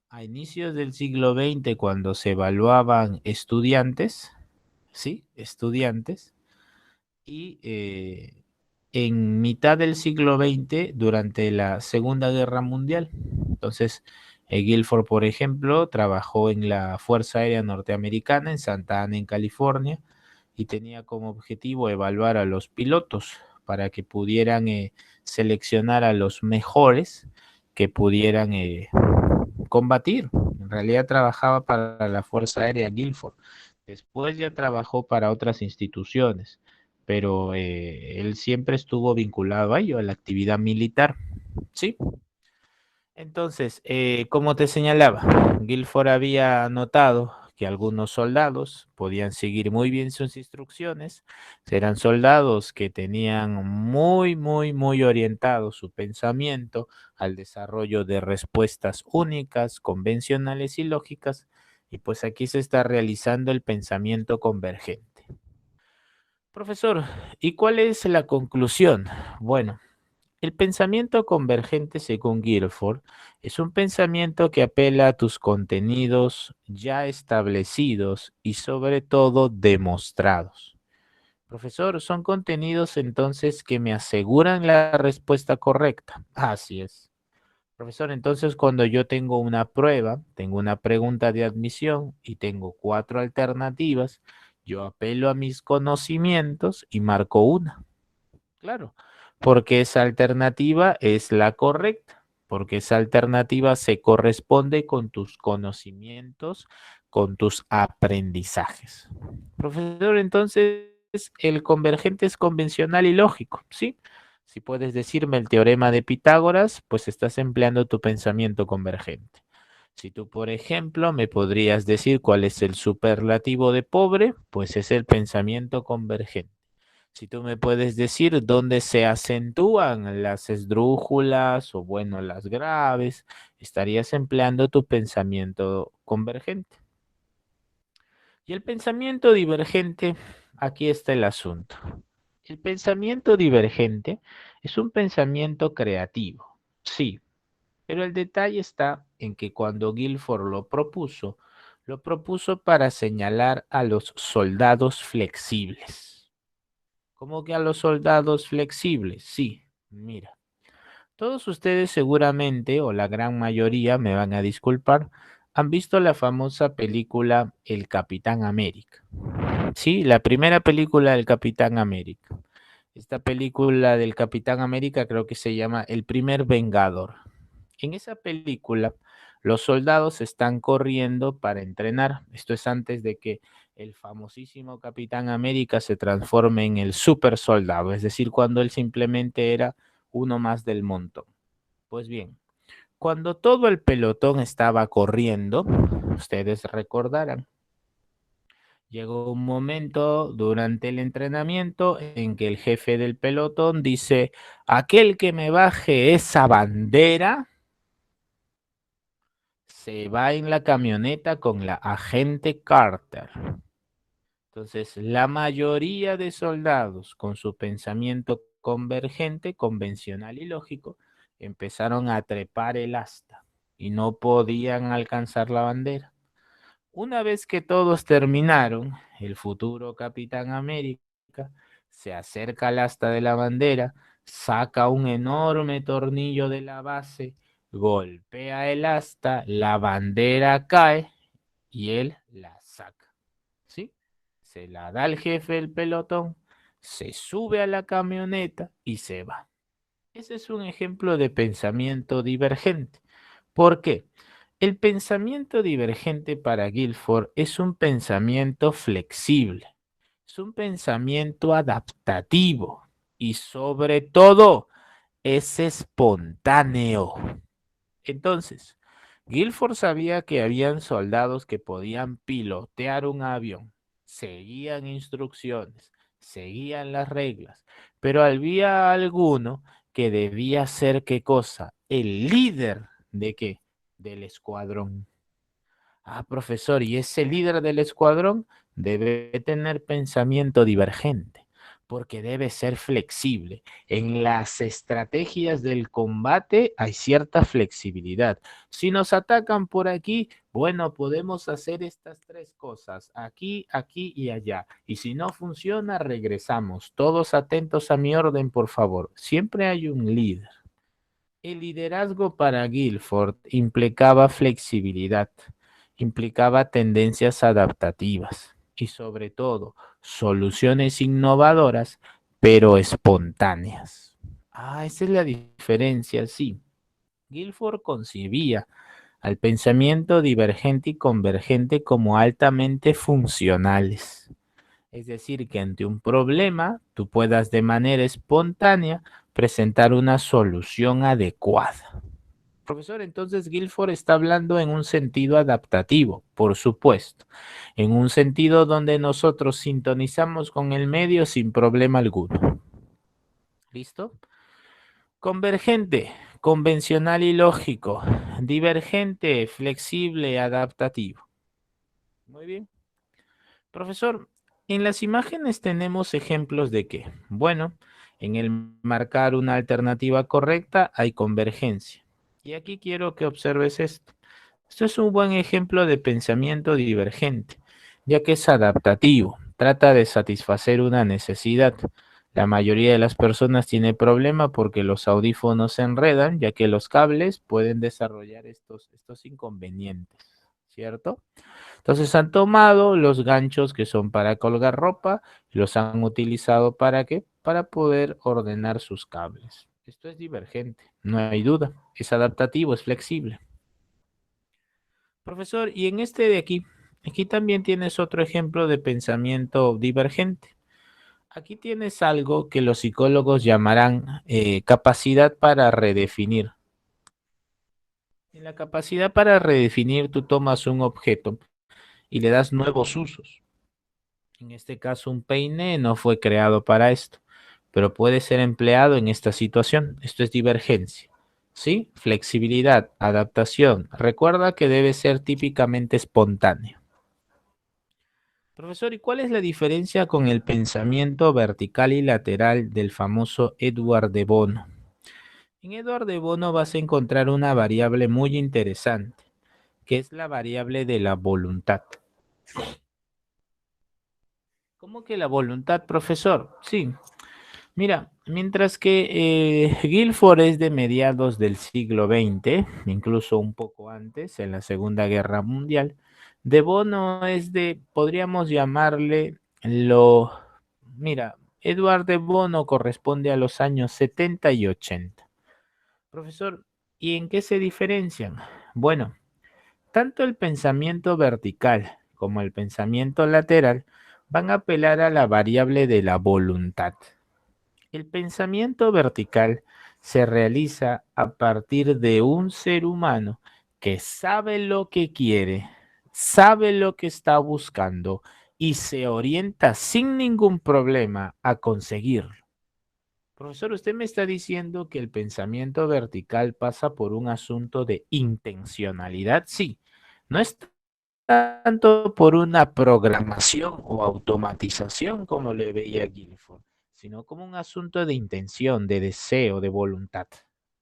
Speaker 1: A inicios del siglo XX, cuando se evaluaban estudiantes, ¿sí? Estudiantes, y en mitad del siglo XX, durante la Segunda Guerra Mundial. Entonces, Guilford, por ejemplo, trabajó en la Fuerza Aérea Norteamericana en Santa Ana, en California, y tenía como objetivo evaluar a los pilotos para que pudieran seleccionar a los mejores que pudieran combatir. En realidad trabajaba para la Fuerza Aérea Guilford. Después ya trabajó para otras instituciones, pero él siempre estuvo vinculado a ello, a la actividad militar. ¿Sí? Entonces, como te señalaba, Guilford había notado que algunos soldados podían seguir muy bien sus instrucciones, eran soldados que tenían muy orientado su pensamiento al desarrollo de respuestas únicas, convencionales y lógicas, y pues aquí se está realizando el pensamiento convergente. Profesor, ¿y cuál es la conclusión? Bueno, el pensamiento convergente, según Guilford, es un pensamiento que apela a tus contenidos ya establecidos y sobre todo demostrados. Profesor, son contenidos entonces que me aseguran la respuesta correcta. Así es. Profesor, entonces cuando yo tengo una prueba, tengo una pregunta de admisión y tengo cuatro alternativas, yo apelo a mis conocimientos y marco una. Claro, porque esa alternativa es la correcta, porque esa alternativa se corresponde con tus conocimientos, con tus aprendizajes. Profesor, entonces el convergente es convencional y lógico, ¿sí? Si puedes decirme el teorema de Pitágoras, pues estás empleando tu pensamiento convergente. Si tú, por ejemplo, me podrías decir cuál es el superlativo de pobre, pues es el pensamiento convergente. Si tú me puedes decir dónde se acentúan las esdrújulas o bueno, las graves, estarías empleando tu pensamiento convergente. Y el pensamiento divergente, aquí está el asunto. El pensamiento divergente es un pensamiento creativo, sí, pero el detalle está en que cuando Guilford lo propuso para señalar a los soldados flexibles. ¿Cómo que a los soldados flexibles? Sí, mira. Todos ustedes seguramente, o la gran mayoría, me van a disculpar, han visto la famosa película El Capitán América. Sí, la primera película del Capitán América. Esta película del Capitán América creo que se llama El primer Vengador. En esa película, los soldados están corriendo para entrenar. Esto es antes de que el famosísimo Capitán América se transforme en el super soldado, es decir, cuando él simplemente era uno más del montón. Pues bien, cuando todo el pelotón estaba corriendo, ustedes recordarán, llegó un momento durante el entrenamiento en que el jefe del pelotón dice, aquel que me baje esa bandera se va en la camioneta con la agente Carter. Entonces, la mayoría de soldados con su pensamiento convergente, convencional y lógico, empezaron a trepar el asta y no podían alcanzar la bandera. Una vez que todos terminaron, el futuro Capitán América se acerca al asta de la bandera, saca un enorme tornillo de la base, golpea el asta, la bandera cae y él la saca. ¿Sí? Se la da al jefe del pelotón, se sube a la camioneta y se va. Ese es un ejemplo de pensamiento divergente. ¿Por qué? El pensamiento divergente para Guilford es un pensamiento flexible, es un pensamiento adaptativo y sobre todo es espontáneo. Entonces, Guilford sabía que habían soldados que podían pilotear un avión, seguían instrucciones, seguían las reglas, pero había alguno que debía ser ¿qué cosa? El líder de qué? Del escuadrón. Ah, profesor, y ese líder del escuadrón debe tener pensamiento divergente, porque debe ser flexible. En las estrategias del combate hay cierta flexibilidad. Si nos atacan por aquí, bueno, podemos hacer estas tres cosas, aquí, aquí y allá. Y si no funciona, regresamos. Todos atentos a mi orden, por favor. Siempre hay un líder. El liderazgo para Guilford implicaba flexibilidad, implicaba tendencias adaptativas y sobre todo soluciones innovadoras, pero espontáneas. Ah, esa es la diferencia, sí. Guilford concibía al pensamiento divergente y convergente como altamente funcionales. Es decir, que ante un problema tú puedas de manera espontánea presentar una solución adecuada. Profesor, entonces Guilford está hablando en un sentido adaptativo, por supuesto, en un sentido donde nosotros sintonizamos con el medio sin problema alguno. ¿Listo? Convergente, convencional y lógico. Divergente, flexible, adaptativo. Muy bien. Profesor, en las imágenes tenemos ejemplos de que, bueno, en el marcar una alternativa correcta hay convergencia. Y aquí quiero que observes esto. Esto es un buen ejemplo de pensamiento divergente, ya que es adaptativo, trata de satisfacer una necesidad. La mayoría de las personas tiene problema porque los audífonos se enredan, ya que los cables pueden desarrollar estos inconvenientes, ¿cierto? Entonces han tomado los ganchos que son para colgar ropa y los han utilizado ¿para qué? Para poder ordenar sus cables. Esto es divergente, no hay duda. Es adaptativo, es flexible. Profesor, y en este de aquí, aquí también tienes otro ejemplo de pensamiento divergente. Aquí tienes algo que los psicólogos llamarán capacidad para redefinir. En la capacidad para redefinir, tú tomas un objeto y le das nuevos usos. En este caso, un peine no fue creado para esto, pero puede ser empleado en esta situación. Esto es divergencia. ¿Sí? Flexibilidad, adaptación. Recuerda que debe ser típicamente espontáneo. Profesor, ¿y cuál es la diferencia con el pensamiento vertical y lateral del famoso Edward de Bono? En Edward de Bono vas a encontrar una variable muy interesante, que es la variable de la voluntad. ¿Cómo que la voluntad, profesor? Sí, mira, mientras que Guilford es de mediados del siglo XX, incluso un poco antes, en la Segunda Guerra Mundial, De Bono es de, podríamos llamarle mira, Edward de Bono corresponde a los años 70 y 80. Profesor, ¿y en qué se diferencian? Bueno, tanto el pensamiento vertical como el pensamiento lateral van a apelar a la variable de la voluntad. El pensamiento vertical se realiza a partir de un ser humano que sabe lo que quiere, sabe lo que está buscando y se orienta sin ningún problema a conseguirlo. Profesor, usted me está diciendo que el pensamiento vertical pasa por un asunto de intencionalidad. Sí, no es tanto por una programación o automatización como le veía Guilford, sino como un asunto de intención, de deseo, de voluntad.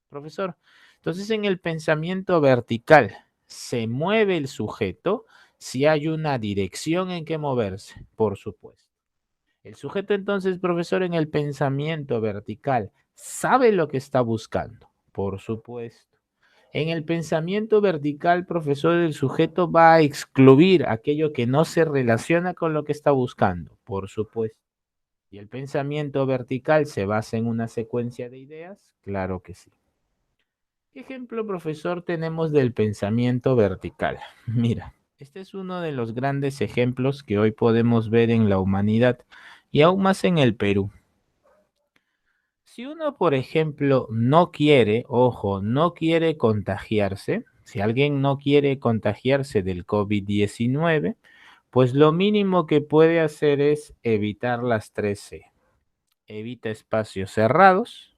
Speaker 1: Profesor, entonces en el pensamiento vertical se mueve el sujeto si hay una dirección en que moverse, por supuesto. El sujeto entonces, profesor, en el pensamiento vertical sabe lo que está buscando, por supuesto. En el pensamiento vertical, profesor, el sujeto va a excluir aquello que no se relaciona con lo que está buscando, por supuesto. ¿Y el pensamiento vertical se basa en una secuencia de ideas? Claro que sí. ¿Qué ejemplo, profesor, tenemos del pensamiento vertical? Mira, este es uno de los grandes ejemplos que hoy podemos ver en la humanidad y aún más en el Perú. Si uno, por ejemplo, no quiere, ojo, no quiere contagiarse, si alguien no quiere contagiarse del COVID-19, pues lo mínimo que puede hacer es evitar las 3 C. Evita espacios cerrados,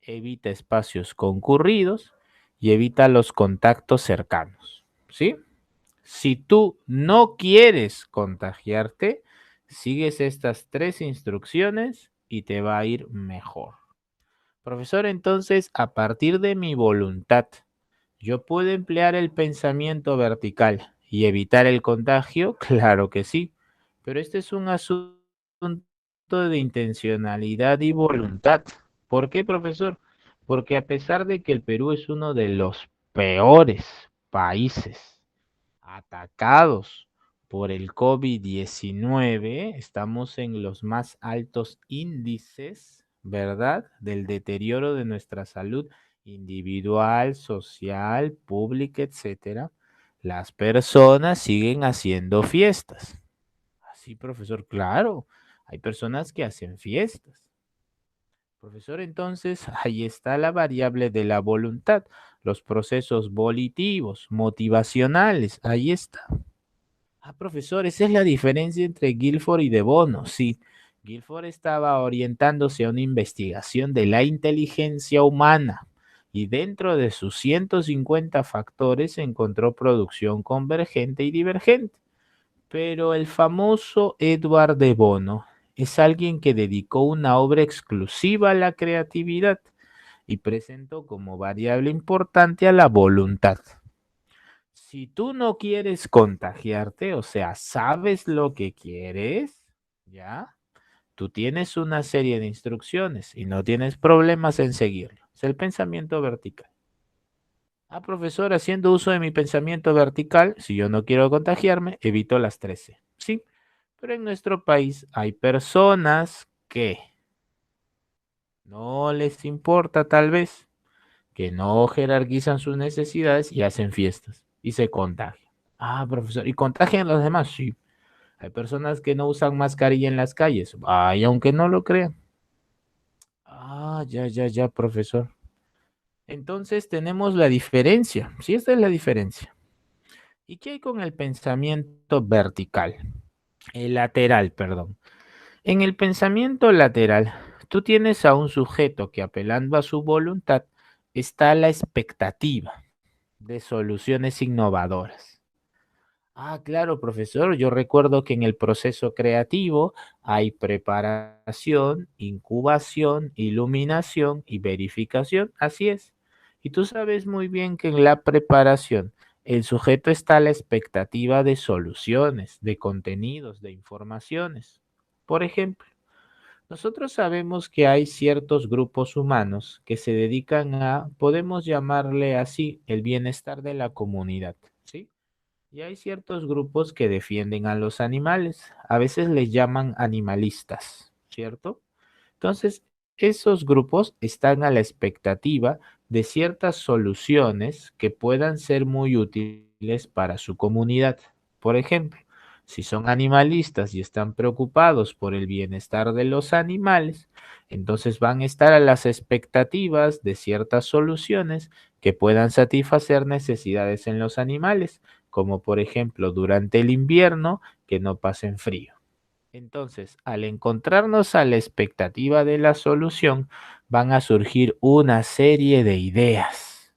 Speaker 1: evita espacios concurridos y evita los contactos cercanos, ¿sí? Si tú no quieres contagiarte, sigues estas 3 instrucciones y te va a ir mejor. Profesor, entonces, a partir de mi voluntad, ¿yo puedo emplear el pensamiento vertical y evitar el contagio? Claro que sí, pero este es un asunto de intencionalidad y voluntad. ¿Por qué, profesor? Porque a pesar de que el Perú es uno de los peores países atacados por el COVID-19, estamos en los más altos índices, ¿verdad? Del deterioro de nuestra salud individual, social, pública, etcétera. Las personas siguen haciendo fiestas. Así, profesor, claro, hay personas que hacen fiestas. Profesor, entonces ahí está la variable de la voluntad, los procesos volitivos, motivacionales, ahí está. Ah, profesor, esa es la diferencia entre Guilford y De Bono. Sí, Guilford estaba orientándose a una investigación de la inteligencia humana y dentro de sus 150 factores encontró producción convergente y divergente. Pero el famoso Edward De Bono es alguien que dedicó una obra exclusiva a la creatividad y presentó como variable importante a la voluntad. Si tú no quieres contagiarte, o sea, sabes lo que quieres, ¿ya? Tú tienes una serie de instrucciones y no tienes problemas en seguirlo. Es el pensamiento vertical. Ah, profesor, haciendo uso de mi pensamiento vertical, si yo no quiero contagiarme, evito las 13. Sí, pero en nuestro país hay personas que no les importa tal vez, que no jerarquizan sus necesidades y hacen fiestas y se contagian. Ah, profesor, ¿y contagian a los demás? Sí. Hay personas que no usan mascarilla en las calles. Ay, aunque no lo crean. Ah, ya, ya, ya, profesor. Entonces tenemos la diferencia. Sí, esta es la diferencia. ¿Y qué hay con el pensamiento vertical? El lateral, perdón. En el pensamiento lateral, tú tienes a un sujeto que apelando a su voluntad está a la expectativa de soluciones innovadoras. Ah, claro, profesor. Yo recuerdo que en el proceso creativo hay preparación, incubación, iluminación y verificación. Así es. Y tú sabes muy bien que en la preparación el sujeto está a la expectativa de soluciones, de contenidos, de informaciones. Por ejemplo, nosotros sabemos que hay ciertos grupos humanos que se dedican a, podemos llamarle así, el bienestar de la comunidad, ¿sí? Y hay ciertos grupos que defienden a los animales, a veces les llaman animalistas, ¿cierto? Entonces, esos grupos están a la expectativa de ciertas soluciones que puedan ser muy útiles para su comunidad. Por ejemplo, si son animalistas y están preocupados por el bienestar de los animales, entonces van a estar a las expectativas de ciertas soluciones que puedan satisfacer necesidades en los animales, como por ejemplo durante el invierno que no pasen frío. Entonces, al encontrarnos a la expectativa de la solución, van a surgir una serie de ideas.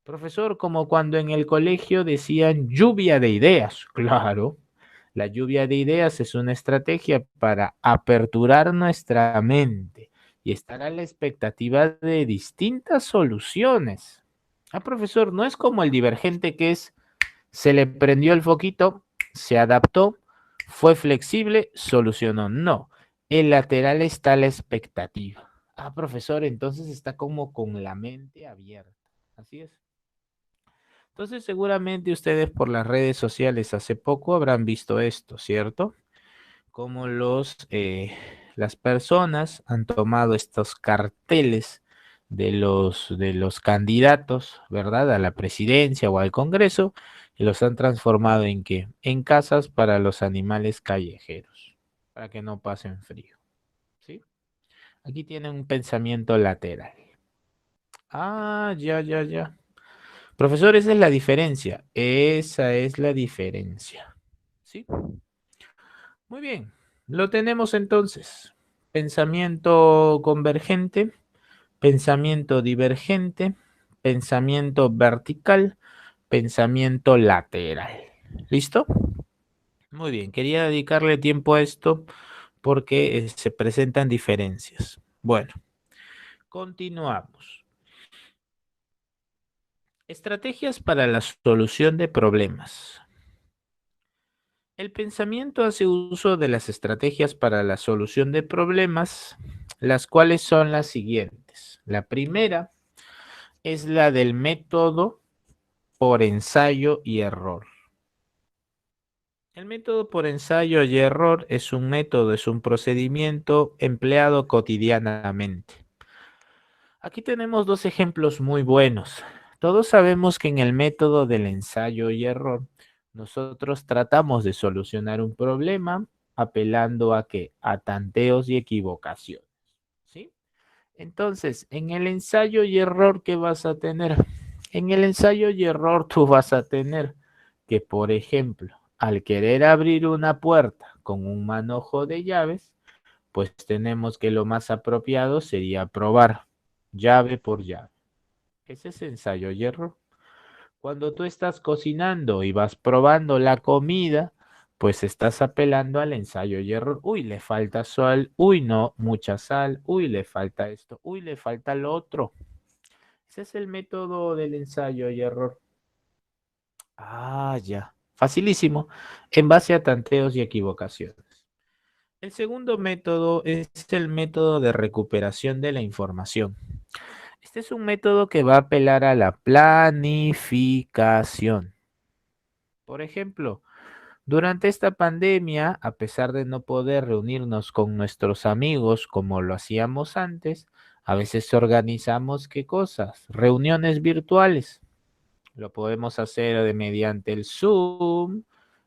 Speaker 1: Profesor, como cuando en el colegio decían lluvia de ideas. Claro, la lluvia de ideas es una estrategia para aperturar nuestra mente y estar a la expectativa de distintas soluciones. Ah, profesor, no es como el divergente que es se le prendió el foquito, se adaptó, fue flexible, solucionó. No, el lateral está a la expectativa. Ah, profesor, entonces está como con la mente abierta. Así es. Entonces seguramente ustedes por las redes sociales hace poco habrán visto esto, ¿cierto? Como las personas han tomado estos carteles de los candidatos, ¿verdad? A la presidencia o al Congreso, y los han transformado en ¿qué? En casas para los animales callejeros, para que no pasen frío, ¿sí? Aquí tienen un pensamiento lateral. Ah, ya, ya, ya. Profesor, esa es la diferencia. Esa es la diferencia. ¿Sí? Muy bien. Lo tenemos entonces. Pensamiento convergente, pensamiento divergente, pensamiento vertical, pensamiento lateral. ¿Listo? Muy bien. Quería dedicarle tiempo a esto porque se presentan diferencias. Bueno, continuamos. Estrategias para la solución de problemas. El pensamiento hace uso de las estrategias para la solución de problemas, las cuales son las siguientes. La primera es la del método por ensayo y error. El método por ensayo y error es un método, es un procedimiento empleado cotidianamente. Aquí tenemos dos ejemplos muy buenos. Todos sabemos que en el método del ensayo y error, nosotros tratamos de solucionar un problema apelando a qué? A tanteos y equivocaciones. ¿Sí? Entonces, en el ensayo y error, ¿qué vas a tener? En el ensayo y error tú vas a tener que, por ejemplo, al querer abrir una puerta con un manojo de llaves, pues tenemos que lo más apropiado sería probar llave por llave. Ese es ensayo y error. Cuando tú estás cocinando y vas probando la comida, pues estás apelando al ensayo y error. Uy, le falta sal. Uy, no, mucha sal. Uy, le falta esto. Uy, le falta lo otro. Ese es el método del ensayo y error. Ah, ya. Facilísimo. En base a tanteos y equivocaciones. El segundo método es el método de recuperación de la información. Este es un método que va a apelar a la planificación. Por ejemplo, durante esta pandemia, a pesar de no poder reunirnos con nuestros amigos como lo hacíamos antes, a veces organizamos ¿qué cosas? Reuniones virtuales. Lo podemos hacer mediante el Zoom,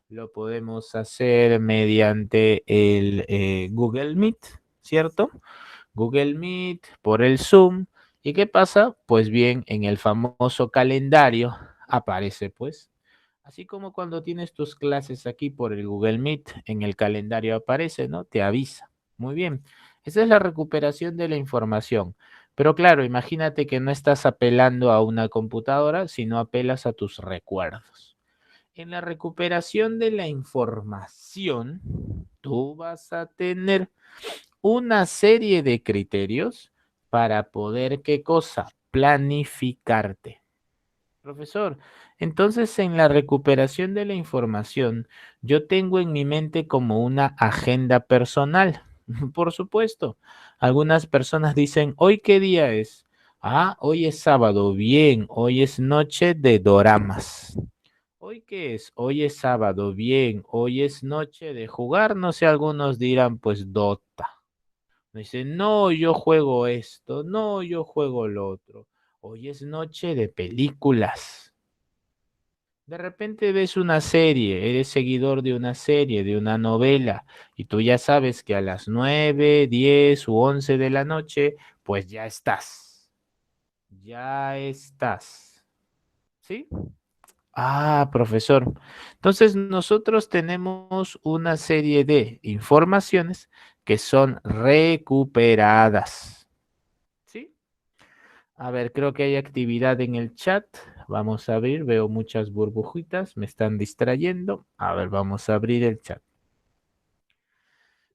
Speaker 1: lo podemos hacer mediante el Google Meet, ¿cierto? Google Meet, por el Zoom. ¿Y qué pasa? Pues bien, en el famoso calendario aparece pues. Así como cuando tienes tus clases aquí por el Google Meet, en el calendario aparece, ¿no? Te avisa. Muy bien. Esa es la recuperación de la información. Pero claro, imagínate que no estás apelando a una computadora, sino apelas a tus recuerdos. En la recuperación de la información, tú vas a tener una serie de criterios para poder, ¿qué cosa? Planificarte. Profesor, entonces en la recuperación de la información, yo tengo en mi mente como una agenda personal. Por supuesto, algunas personas dicen, ¿hoy qué día es? Ah, hoy es sábado, bien, hoy es noche de doramas. ¿Hoy qué es? Hoy es sábado, bien, hoy es noche de jugar, no sé, algunos dirán pues Dota. Me dice, no, yo juego esto, no, yo juego lo otro. Hoy es noche de películas. De repente ves una serie, eres seguidor de una serie, de una novela, y tú ya sabes que a las 9, 10 u 11 de la noche, pues ya estás. Ya estás. ¿Sí? Ah, profesor. Entonces nosotros tenemos una serie de informaciones que son recuperadas. ¿Sí? A ver, creo que hay actividad en el chat. Vamos a abrir, veo muchas burbujitas, me están distrayendo. A ver, vamos a abrir el chat.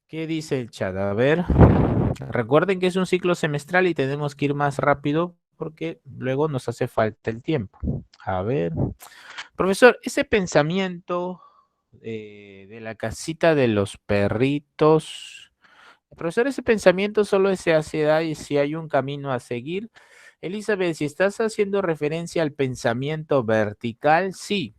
Speaker 1: ¿Qué dice el chat? A ver. Recuerden que es un ciclo semestral y tenemos que ir más rápido porque luego nos hace falta el tiempo. A ver. Profesor, ese pensamiento de la casita de los perritos. Profesor, ese pensamiento solo se hace ahí si hay un camino a seguir. Elizabeth, si estás haciendo referencia al pensamiento vertical, sí,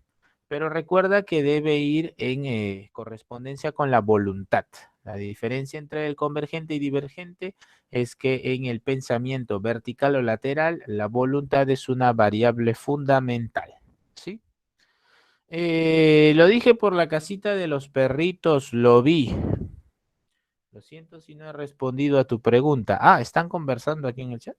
Speaker 1: pero recuerda que debe ir en correspondencia con la voluntad. La diferencia entre el convergente y divergente es que en el pensamiento vertical o lateral, la voluntad es una variable fundamental. ¿Sí? Lo dije por la casita de los perritos, lo vi. Lo siento si no he respondido a tu pregunta. Ah, ¿están conversando aquí en el chat?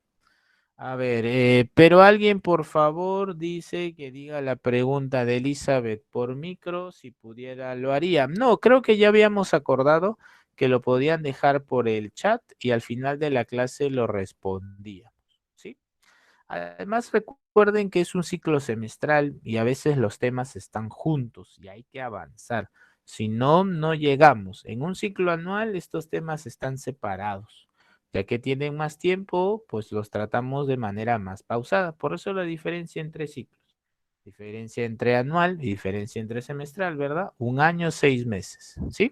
Speaker 1: A ver, pero alguien por favor dice que diga la pregunta de Elizabeth por micro, si pudiera lo haría. No, creo que ya habíamos acordado que lo podían dejar por el chat y al final de la clase lo respondíamos, ¿sí? Además, recuerden que es un ciclo semestral y a veces los temas están juntos y hay que avanzar. Si no, no llegamos. En un ciclo anual estos temas están separados. Ya que tienen más tiempo, pues los tratamos de manera más pausada. Por eso la diferencia entre ciclos. Diferencia entre anual y diferencia entre semestral, ¿verdad? 1 año, 6 meses, ¿sí?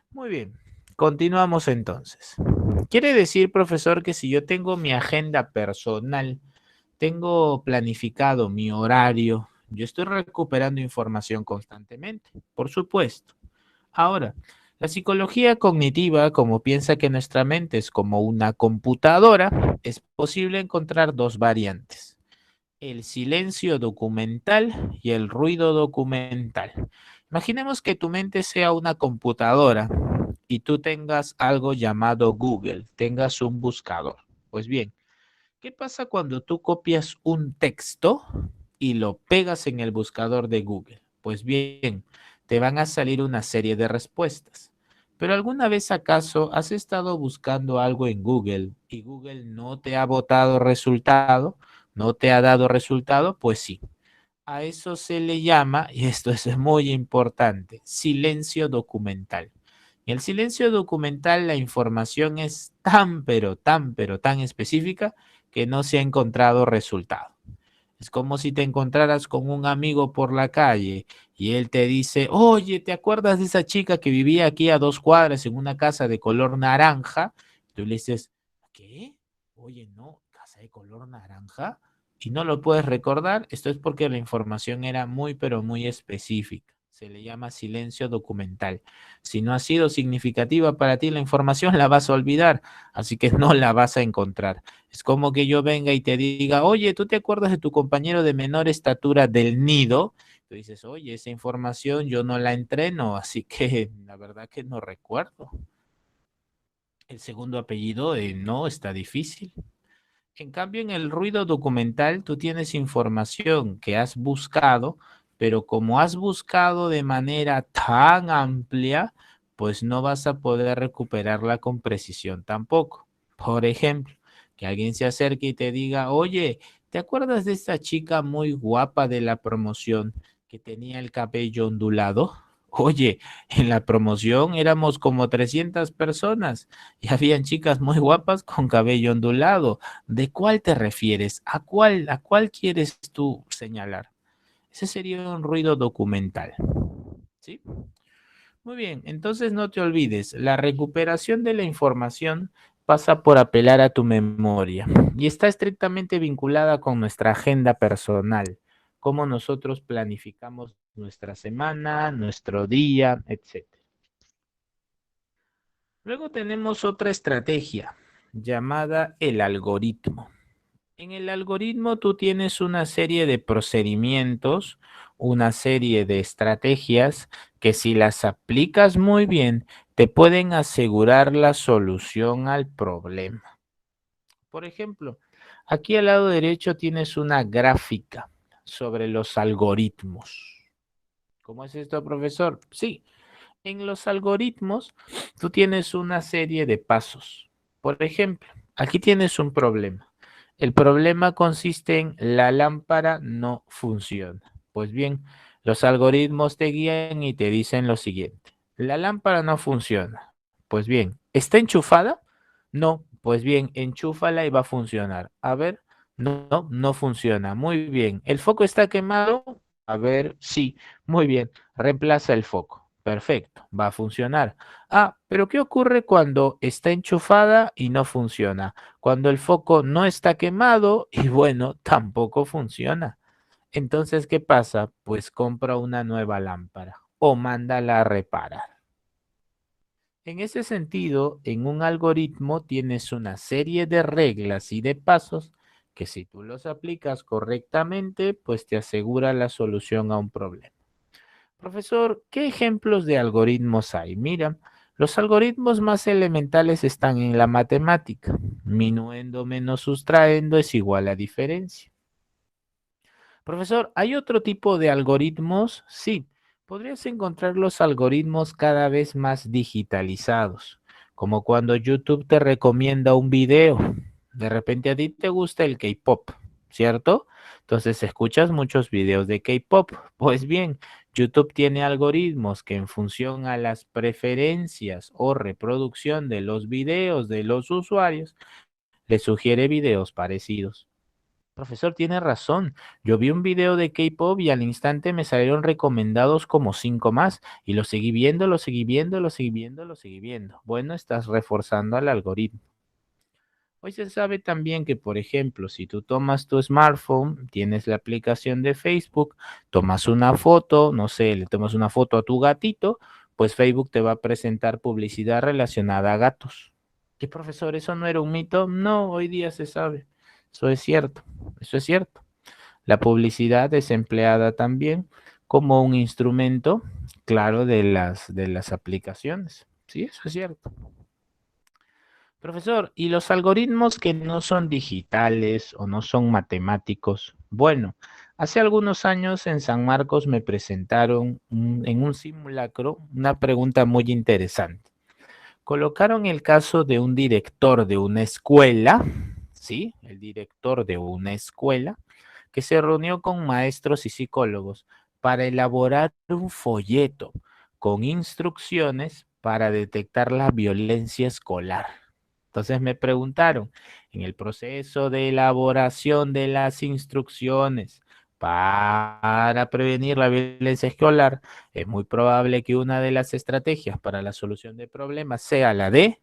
Speaker 1: Muy bien. Continuamos entonces. Quiere decir, profesor, que si yo tengo mi agenda personal, tengo planificado mi horario, yo estoy recuperando información constantemente, por supuesto. Ahora, la psicología cognitiva, como piensa que nuestra mente es como una computadora, es posible encontrar dos variantes: el silencio documental y el ruido documental. Imaginemos que tu mente sea una computadora y tú tengas algo llamado Google, tengas un buscador. Pues bien, ¿qué pasa cuando tú copias un texto y lo pegas en el buscador de Google? Pues bien, te van a salir una serie de respuestas. Pero ¿alguna vez acaso has estado buscando algo en Google y Google no te ha botado resultado? ¿No te ha dado resultado? Pues sí. A eso se le llama, y esto es muy importante, silencio documental. En el silencio documental la información es tan, pero tan específica que no se ha encontrado resultado. Es como si te encontraras con un amigo por la calle y él te dice, oye, ¿te acuerdas de esa chica que vivía aquí a 2 cuadras en una casa de color naranja? Tú le dices, ¿qué? Oye, no, casa de color naranja. Y no lo puedes recordar. Esto es porque la información era muy, pero muy específica. Se le llama silencio documental. Si no ha sido significativa para ti la información, la vas a olvidar, así que no la vas a encontrar. Es como que yo venga y te diga, oye, ¿tú te acuerdas de tu compañero de menor estatura del nido? Tú dices, oye, esa información yo no la entreno, así que la verdad que no recuerdo. El segundo apellido no está difícil. En cambio, en el ruido documental, tú tienes información que has buscado, pero como has buscado de manera tan amplia, pues no vas a poder recuperarla con precisión tampoco. Por ejemplo, que alguien se acerque y te diga, oye, ¿te acuerdas de esta chica muy guapa de la promoción que tenía el cabello ondulado? Oye, en la promoción éramos como 300 personas y habían chicas muy guapas con cabello ondulado. ¿De cuál te refieres? ¿A cuál quieres tú señalar? Ese sería un ruido documental. ¿Sí? Muy bien, entonces no te olvides, la recuperación de la información pasa por apelar a tu memoria y está estrictamente vinculada con nuestra agenda personal, cómo nosotros planificamos nuestra semana, nuestro día, etcétera. Luego tenemos otra estrategia llamada el algoritmo. En el algoritmo tú tienes una serie de procedimientos, una serie de estrategias que si las aplicas muy bien, te pueden asegurar la solución al problema. Por ejemplo, aquí al lado derecho tienes una gráfica sobre los algoritmos. ¿Cómo es esto, profesor? Sí, en los algoritmos tú tienes una serie de pasos. Por ejemplo, aquí tienes un problema. El problema consiste en la lámpara no funciona. Pues bien, los algoritmos te guían y te dicen lo siguiente. La lámpara no funciona. Pues bien, ¿está enchufada? No. Pues bien, enchúfala y va a funcionar. A ver, no, no funciona. Muy bien. ¿El foco está quemado? A ver, sí. Muy bien. Reemplaza el foco. Perfecto, va a funcionar. Ah, pero ¿qué ocurre cuando está enchufada y no funciona? Cuando el foco no está quemado y bueno, tampoco funciona. Entonces, ¿qué pasa? Pues compra una nueva lámpara o mándala a reparar. En ese sentido, en un algoritmo tienes una serie de reglas y de pasos que si tú los aplicas correctamente, pues te asegura la solución a un problema. Profesor, ¿qué ejemplos de algoritmos hay? Mira, los algoritmos más elementales están en la matemática. Minuendo menos sustraendo es igual a diferencia. Profesor, ¿hay otro tipo de algoritmos? Sí, podrías encontrar los algoritmos cada vez más digitalizados, como cuando YouTube te recomienda un video. De repente a ti te gusta el K-pop, ¿cierto? Entonces escuchas muchos videos de K-pop. Pues bien, YouTube tiene algoritmos que en función a las preferencias o reproducción de los videos de los usuarios, les sugiere videos parecidos. Profesor, tiene razón. Yo vi un video de K-pop y al instante me salieron recomendados como cinco más y lo seguí viendo, lo seguí viendo, lo seguí viendo, lo seguí viendo. Bueno, estás reforzando al algoritmo. Hoy se sabe también que, por ejemplo, si tú tomas tu smartphone, tienes la aplicación de Facebook, tomas una foto, no sé, le tomas una foto a tu gatito, pues Facebook te va a presentar publicidad relacionada a gatos. ¿Qué, profesor? ¿Eso no era un mito? No, hoy día se sabe. Eso es cierto, eso es cierto. La publicidad es empleada también como un instrumento, claro, de las aplicaciones. Sí, eso es cierto. Profesor, ¿y los algoritmos que no son digitales o no son matemáticos? Bueno, hace algunos años en San Marcos me presentaron en un simulacro una pregunta muy interesante. Colocaron el caso de un director de una escuela, ¿sí? El director de una escuela que se reunió con maestros y psicólogos para elaborar un folleto con instrucciones para detectar la violencia escolar. Entonces me preguntaron, en el proceso de elaboración de las instrucciones para prevenir la violencia escolar, es muy probable que una de las estrategias para la solución de problemas sea la de,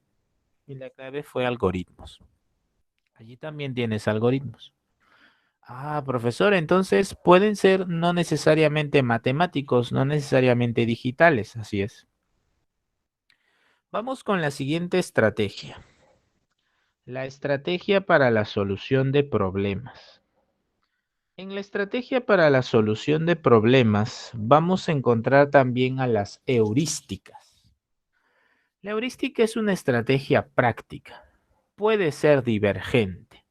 Speaker 1: y la clave fue algoritmos. Allí también tienes algoritmos. Ah, profesor, entonces pueden ser no necesariamente matemáticos, no necesariamente digitales, así es. Vamos con la siguiente estrategia. La estrategia para la solución de problemas. En la estrategia para la solución de problemas vamos a encontrar también a las heurísticas. La heurística es una estrategia práctica. Puede ser divergente.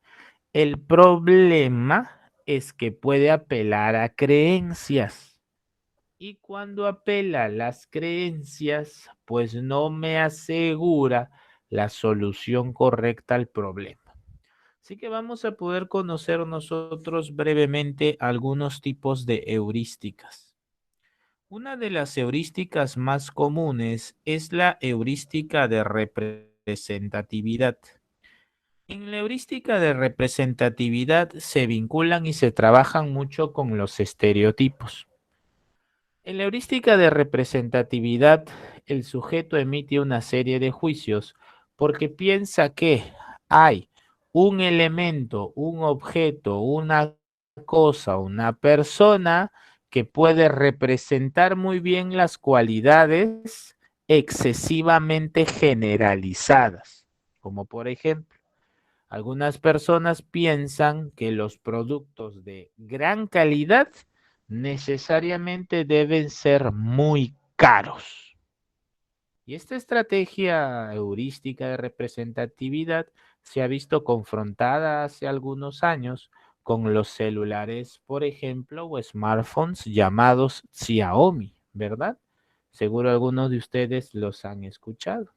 Speaker 1: El problema es que puede apelar a creencias. Y cuando apela a las creencias, pues no me asegura la solución correcta al problema. Así que vamos a poder conocer nosotros brevemente algunos tipos de heurísticas. Una de las heurísticas más comunes es la heurística de representatividad. En la heurística de representatividad se vinculan y se trabajan mucho con los estereotipos. En la heurística de representatividad, el sujeto emite una serie de juicios porque piensa que hay un elemento, un objeto, una cosa, una persona que puede representar muy bien las cualidades excesivamente generalizadas, como por ejemplo, algunas personas piensan que los productos de gran calidad necesariamente deben ser muy caros. Y esta estrategia heurística de representatividad se ha visto confrontada hace algunos años con los celulares, por ejemplo, o smartphones llamados Xiaomi, ¿verdad? Seguro algunos de ustedes los han escuchado.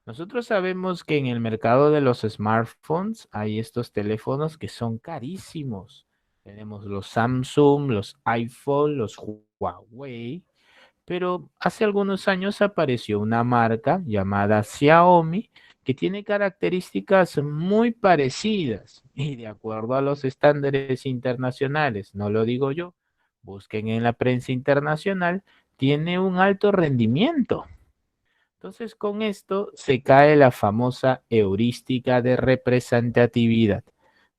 Speaker 1: Nosotros sabemos que en el mercado de los smartphones hay estos teléfonos que son carísimos. Tenemos los Samsung, los iPhone, los Huawei, pero hace algunos años apareció una marca llamada Xiaomi que tiene características muy parecidas y de acuerdo a los estándares internacionales, no lo digo yo, busquen en la prensa internacional, tiene un alto rendimiento. Entonces, con esto se cae la famosa heurística de representatividad,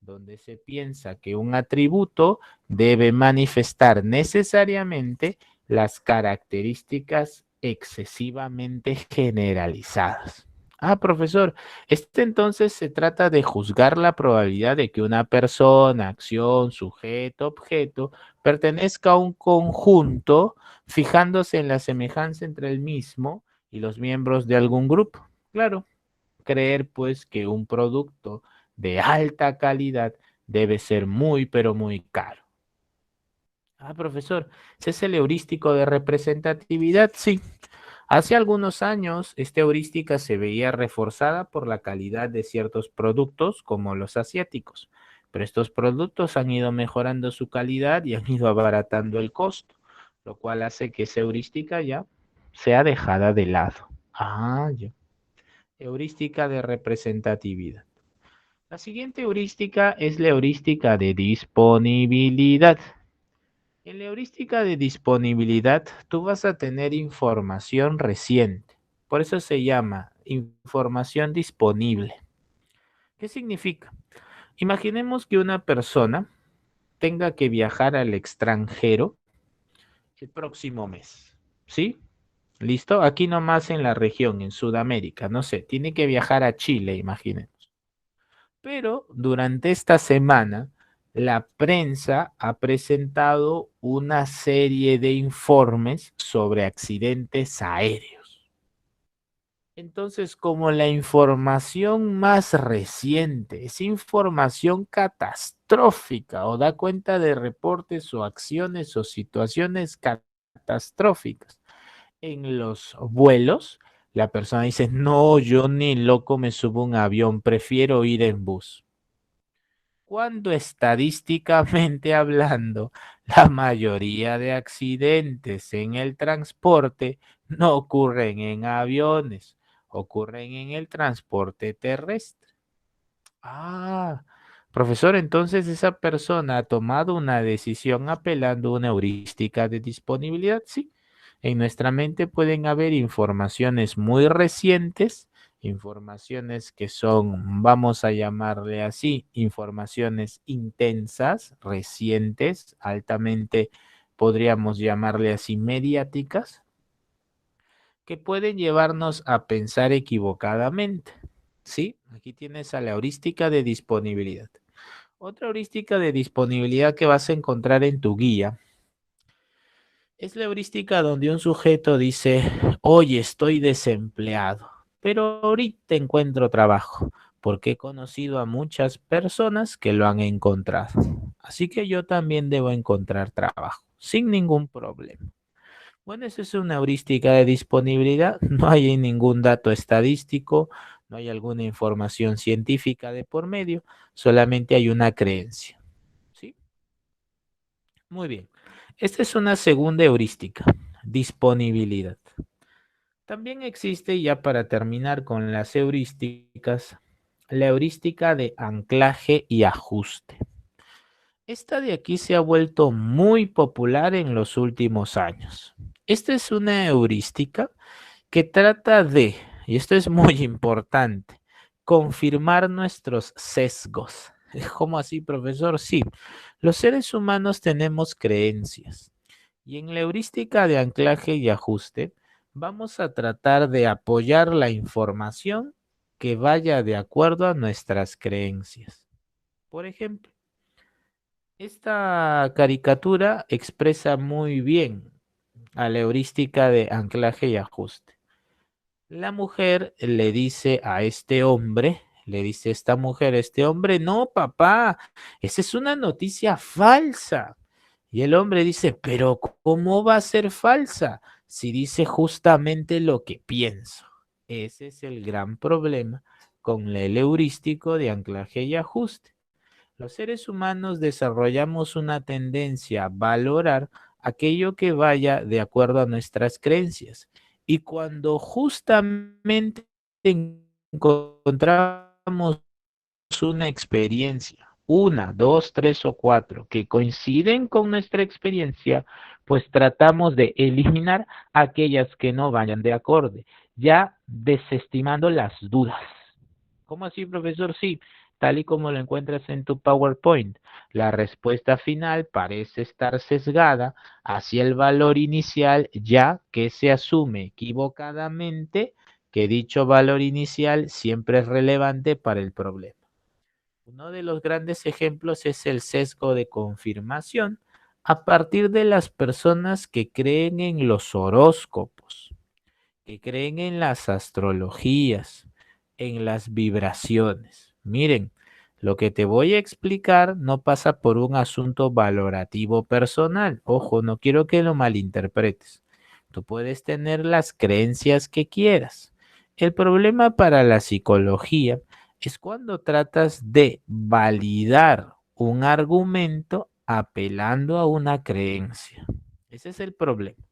Speaker 1: donde se piensa que un atributo debe manifestar necesariamente las características excesivamente generalizadas. Ah, profesor, entonces se trata de juzgar la probabilidad de que una persona, acción, sujeto, objeto, pertenezca a un conjunto, fijándose en la semejanza entre el mismo y los miembros de algún grupo. Claro, creer pues que un producto de alta calidad debe ser muy, pero muy caro. Ah, profesor, ¿ese es el heurístico de representatividad? Sí. Hace algunos años, esta heurística se veía reforzada por la calidad de ciertos productos como los asiáticos, pero estos productos han ido mejorando su calidad y han ido abaratando el costo, lo cual hace que esa heurística ya sea dejada de lado. Ah, ya. Heurística de representatividad. La siguiente heurística es la heurística de disponibilidad. En la heurística de disponibilidad, tú vas a tener información reciente. Por eso se llama información disponible. ¿Qué significa? Imaginemos que una persona tenga que viajar al extranjero el próximo mes. ¿Sí? ¿Listo? Aquí nomás en la región, en Sudamérica, no sé, tiene que viajar a Chile, imagínense. Pero durante esta semana, la prensa ha presentado una serie de informes sobre accidentes aéreos. Entonces, como la información más reciente es información catastrófica o da cuenta de reportes o acciones o situaciones catastróficas en los vuelos, la persona dice, no, yo ni loco me subo a un avión, prefiero ir en bus. Cuando estadísticamente hablando, la mayoría de accidentes en el transporte no ocurren en aviones, ocurren en el transporte terrestre. Ah, profesor, entonces esa persona ha tomado una decisión apelando a una heurística de disponibilidad. Sí, en nuestra mente pueden haber informaciones muy recientes, informaciones que son, vamos a llamarle así, informaciones intensas, recientes, altamente, podríamos llamarle así, mediáticas, que pueden llevarnos a pensar equivocadamente. ¿Sí? Aquí tienes a la heurística de disponibilidad. Otra heurística de disponibilidad que vas a encontrar en tu guía es la heurística donde un sujeto dice, hoy estoy desempleado, pero ahorita encuentro trabajo, porque he conocido a muchas personas que lo han encontrado. Así que yo también debo encontrar trabajo, sin ningún problema. Bueno, esa es una heurística de disponibilidad. No hay ningún dato estadístico, no hay alguna información científica de por medio, solamente hay una creencia. ¿Sí? Muy bien. Esta es una segunda heurística, disponibilidad. También existe, ya para terminar con las heurísticas, la heurística de anclaje y ajuste. Esta de aquí se ha vuelto muy popular en los últimos años. Esta es una heurística que trata de, y esto es muy importante, confirmar nuestros sesgos. ¿Cómo así, profesor? Sí, los seres humanos tenemos creencias y en la heurística de anclaje y ajuste vamos a tratar de apoyar la información que vaya de acuerdo a nuestras creencias. Por ejemplo, esta caricatura expresa muy bien a la heurística de anclaje y ajuste. La mujer le dice a este hombre, le dice esta mujer a este hombre, no, papá, esa es una noticia falsa. Y el hombre dice, pero ¿cómo va a ser falsa si dice justamente lo que pienso? Ese es el gran problema con el heurístico de anclaje y ajuste. Los seres humanos desarrollamos una tendencia a valorar aquello que vaya de acuerdo a nuestras creencias. Y cuando justamente encontramos una experiencia, una, dos, tres o cuatro, que coinciden con nuestra experiencia, pues tratamos de eliminar aquellas que no vayan de acorde, ya desestimando las dudas. ¿Cómo así, profesor? Sí, tal y como lo encuentras en tu PowerPoint. La respuesta final parece estar sesgada hacia el valor inicial, ya que se asume equivocadamente que dicho valor inicial siempre es relevante para el problema. Uno de los grandes ejemplos es el sesgo de confirmación a partir de las personas que creen en los horóscopos, que creen en las astrologías, en las vibraciones. Miren, lo que te voy a explicar no pasa por un asunto valorativo personal. Ojo, no quiero que lo malinterpretes. Tú puedes tener las creencias que quieras. El problema para la psicología es cuando tratas de validar un argumento apelando a una creencia. Ese es el problema.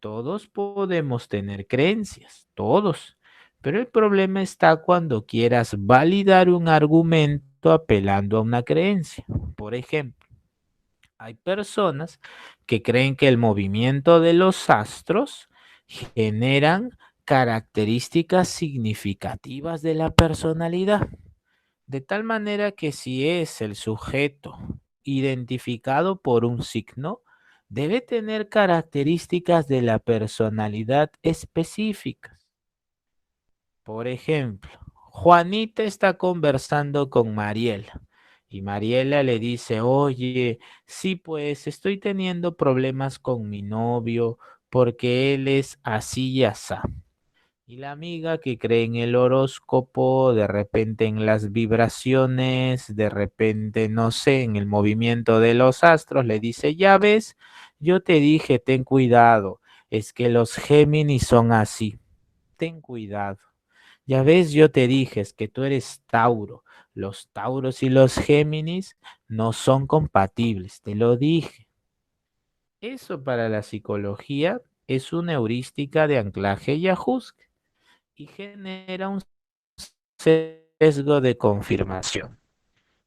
Speaker 1: Todos podemos tener creencias, todos. Pero el problema está cuando quieras validar un argumento apelando a una creencia. Por ejemplo, hay personas que creen que el movimiento de los astros generan características significativas de la personalidad. De tal manera que si es el sujeto identificado por un signo, debe tener características de la personalidad específicas. Por ejemplo, Juanita está conversando con Mariela y Mariela le dice, oye, sí, pues estoy teniendo problemas con mi novio porque él es así y asá. Y la amiga que cree en el horóscopo, de repente en las vibraciones, de repente, no sé, en el movimiento de los astros, le dice, ya ves, yo te dije, ten cuidado, es que los Géminis son así, ten cuidado. Ya ves, yo te dije, es que tú eres Tauro, los Tauros y los Géminis no son compatibles, te lo dije. Eso para la psicología es una heurística de anclaje y ajuste y genera un sesgo de confirmación.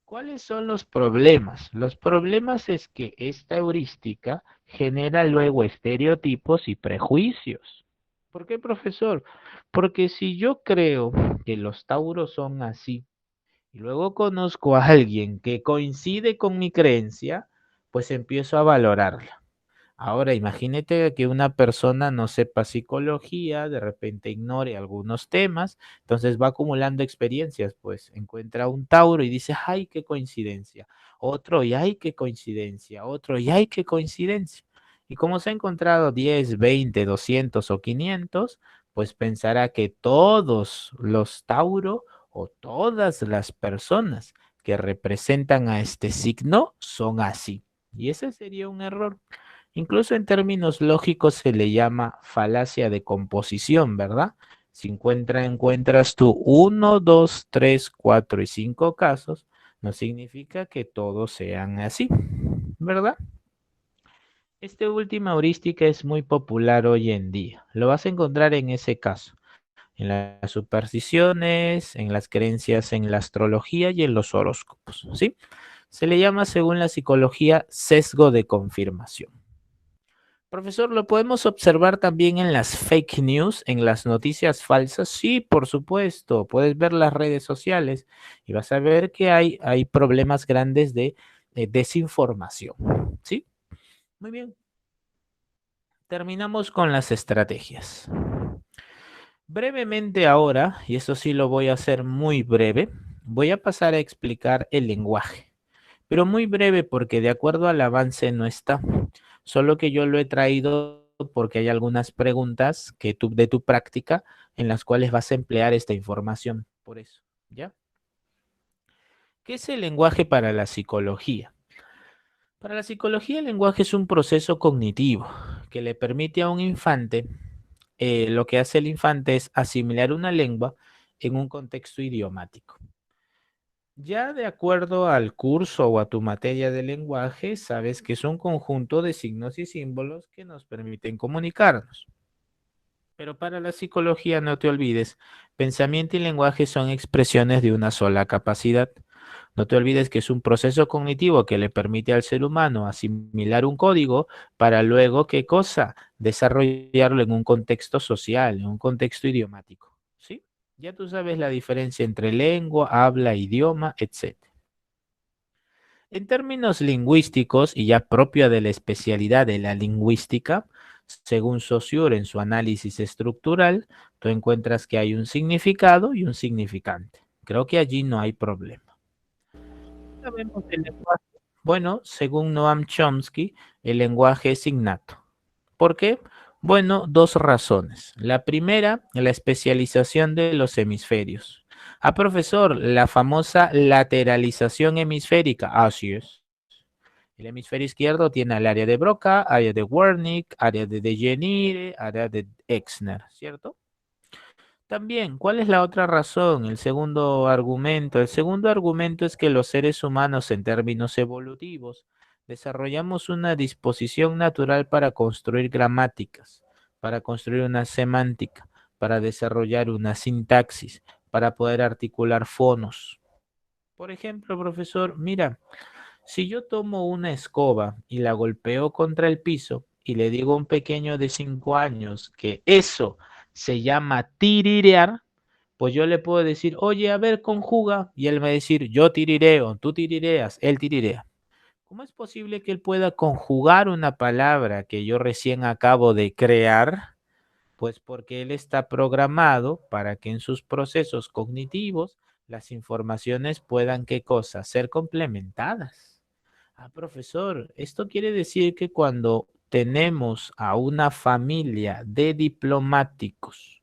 Speaker 1: ¿Cuáles son los problemas? Los problemas es que esta heurística genera luego estereotipos y prejuicios. ¿Por qué, profesor? Porque si yo creo que los tauros son así y luego conozco a alguien que coincide con mi creencia, pues empiezo a valorarla. Ahora, imagínate que una persona no sepa psicología, de repente ignore algunos temas, entonces va acumulando experiencias, pues encuentra un Tauro y dice, ay, qué coincidencia, otro, y ay, qué coincidencia, otro, y ay, qué coincidencia. Y como se ha encontrado 10, 20, 200 o 500, pues pensará que todos los Tauro o todas las personas que representan a este signo son así. Y ese sería un error. Incluso en términos lógicos se le llama falacia de composición, ¿verdad? Si encuentras tú uno, dos, tres, cuatro y cinco casos, no significa que todos sean así, ¿verdad? Esta última heurística es muy popular hoy en día. Lo vas a encontrar en ese caso, en las supersticiones, en las creencias en la astrología y en los horóscopos, ¿sí? Se le llama, según la psicología, sesgo de confirmación. Profesor, ¿lo podemos observar también en las fake news, en las noticias falsas? Sí, por supuesto. Puedes ver las redes sociales y vas a ver que hay problemas grandes de desinformación. ¿Sí? Muy bien. Terminamos con las estrategias. Brevemente ahora, y eso sí lo voy a hacer muy breve, voy a pasar a explicar el lenguaje, pero muy breve porque de acuerdo al avance no está, solo que yo lo he traído porque hay algunas preguntas de tu práctica en las cuales vas a emplear esta información, por eso, ¿ya? ¿Qué es el lenguaje para la psicología? Para la psicología el lenguaje es un proceso cognitivo que le permite a un infante, lo que hace el infante es asimilar una lengua en un contexto idiomático. Ya de acuerdo al curso o a tu materia de lenguaje, sabes que es un conjunto de signos y símbolos que nos permiten comunicarnos. Pero para la psicología, no te olvides, pensamiento y lenguaje son expresiones de una sola capacidad. No te olvides que es un proceso cognitivo que le permite al ser humano asimilar un código para luego, ¿qué cosa? Desarrollarlo en un contexto social, en un contexto idiomático. ¿Sí? Ya tú sabes la diferencia entre lengua, habla, idioma, etc. En términos lingüísticos, y ya propia de la especialidad de la lingüística, según Saussure en su análisis estructural, tú encuentras que hay un significado y un significante. Creo que allí no hay problema. Sabemos del lenguaje. Bueno, según Noam Chomsky, el lenguaje es innato. ¿Por qué? Bueno, dos razones. La primera, la especialización de los hemisferios. Ah, profesor, la famosa lateralización hemisférica. Así es. El hemisferio izquierdo tiene el área de Broca, área de Wernicke, área de Degenire, área de Exner, ¿cierto? También, ¿cuál es la otra razón? El segundo argumento. El segundo argumento es que los seres humanos, en términos evolutivos, desarrollamos una disposición natural para construir gramáticas, para construir una semántica, para desarrollar una sintaxis, para poder articular fonos. Por ejemplo, profesor, mira, si yo tomo una escoba y la golpeo contra el piso y le digo a un pequeño de 5 años que eso se llama tirirear, pues yo le puedo decir, oye, a ver, conjuga, y él me va a decir, yo tirireo, tú tirireas, él tirirea. ¿Cómo es posible que él pueda conjugar una palabra que yo recién acabo de crear? Pues porque él está programado para que en sus procesos cognitivos las informaciones puedan, ¿qué cosa? Ser complementadas. Ah, profesor, esto quiere decir que cuando tenemos a una familia de diplomáticos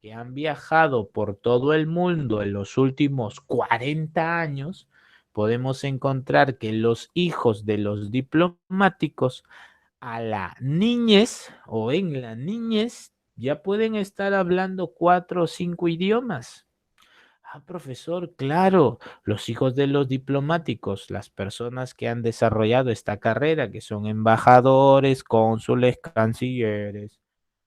Speaker 1: que han viajado por todo el mundo en los últimos 40 años, podemos encontrar que los hijos de los diplomáticos a la niñez o en la niñez ya pueden estar hablando 4 o 5 idiomas. Ah, profesor, claro, los hijos de los diplomáticos, las personas que han desarrollado esta carrera, que son embajadores, cónsules, cancilleres.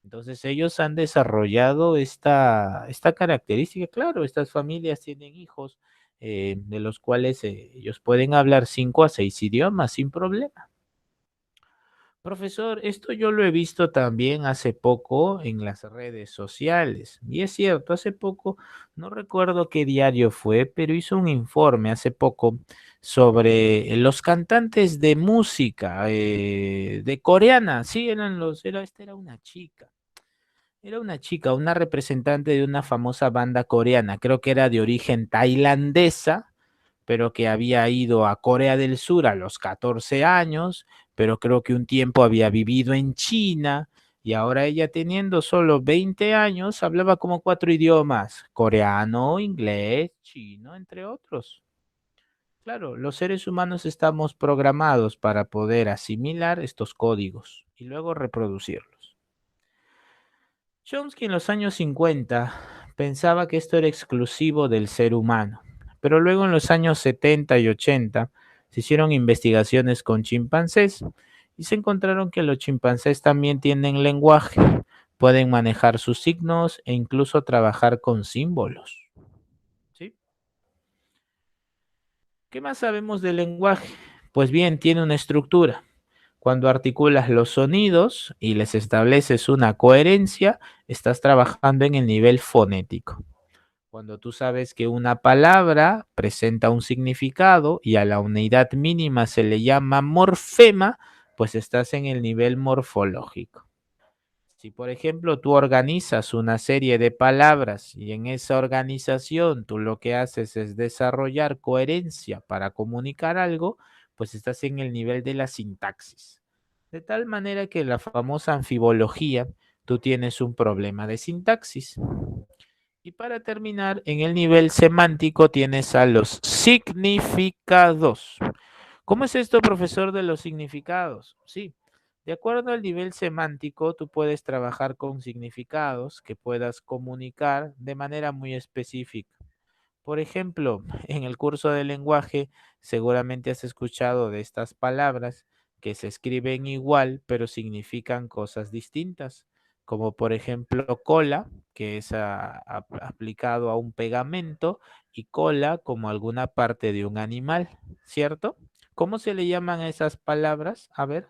Speaker 1: Entonces ellos han desarrollado esta característica. Claro, estas familias tienen hijos de los cuales ellos pueden hablar 5 a 6 idiomas sin problema. Profesor, esto yo lo he visto también hace poco en las redes sociales. Y es cierto, hace poco, no recuerdo qué diario fue, pero hizo un informe hace poco sobre los cantantes de música de coreana. Sí, esta era una chica, una representante de una famosa banda coreana. Creo que era de origen tailandesa, pero que había ido a Corea del Sur a los 14 años, pero creo que un tiempo había vivido en China y ahora ella teniendo solo 20 años hablaba como 4 idiomas, coreano, inglés, chino, entre otros. Claro, los seres humanos estamos programados para poder asimilar estos códigos y luego reproducirlos. Chomsky en los años 50 pensaba que esto era exclusivo del ser humano, pero luego en los años 70 y 80 se hicieron investigaciones con chimpancés y se encontraron que los chimpancés también tienen lenguaje, pueden manejar sus signos e incluso trabajar con símbolos. ¿Sí? ¿Qué más sabemos del lenguaje? Pues bien, tiene una estructura. Cuando articulas los sonidos y les estableces una coherencia, estás trabajando en el nivel fonético. Cuando tú sabes que una palabra presenta un significado y a la unidad mínima se le llama morfema, pues estás en el nivel morfológico. Si, por ejemplo, tú organizas una serie de palabras y en esa organización tú lo que haces es desarrollar coherencia para comunicar algo, pues estás en el nivel de la sintaxis. De tal manera que la famosa anfibología, tú tienes un problema de sintaxis. Y para terminar, en el nivel semántico tienes a los significados. ¿Cómo es esto, profesor, de los significados? Sí, de acuerdo al nivel semántico, tú puedes trabajar con significados que puedas comunicar de manera muy específica. Por ejemplo, en el curso de lenguaje seguramente has escuchado de estas palabras que se escriben igual pero significan cosas distintas, como por ejemplo cola, que es aplicado a un pegamento, y cola como alguna parte de un animal, ¿cierto? ¿Cómo se le llaman a esas palabras? A ver,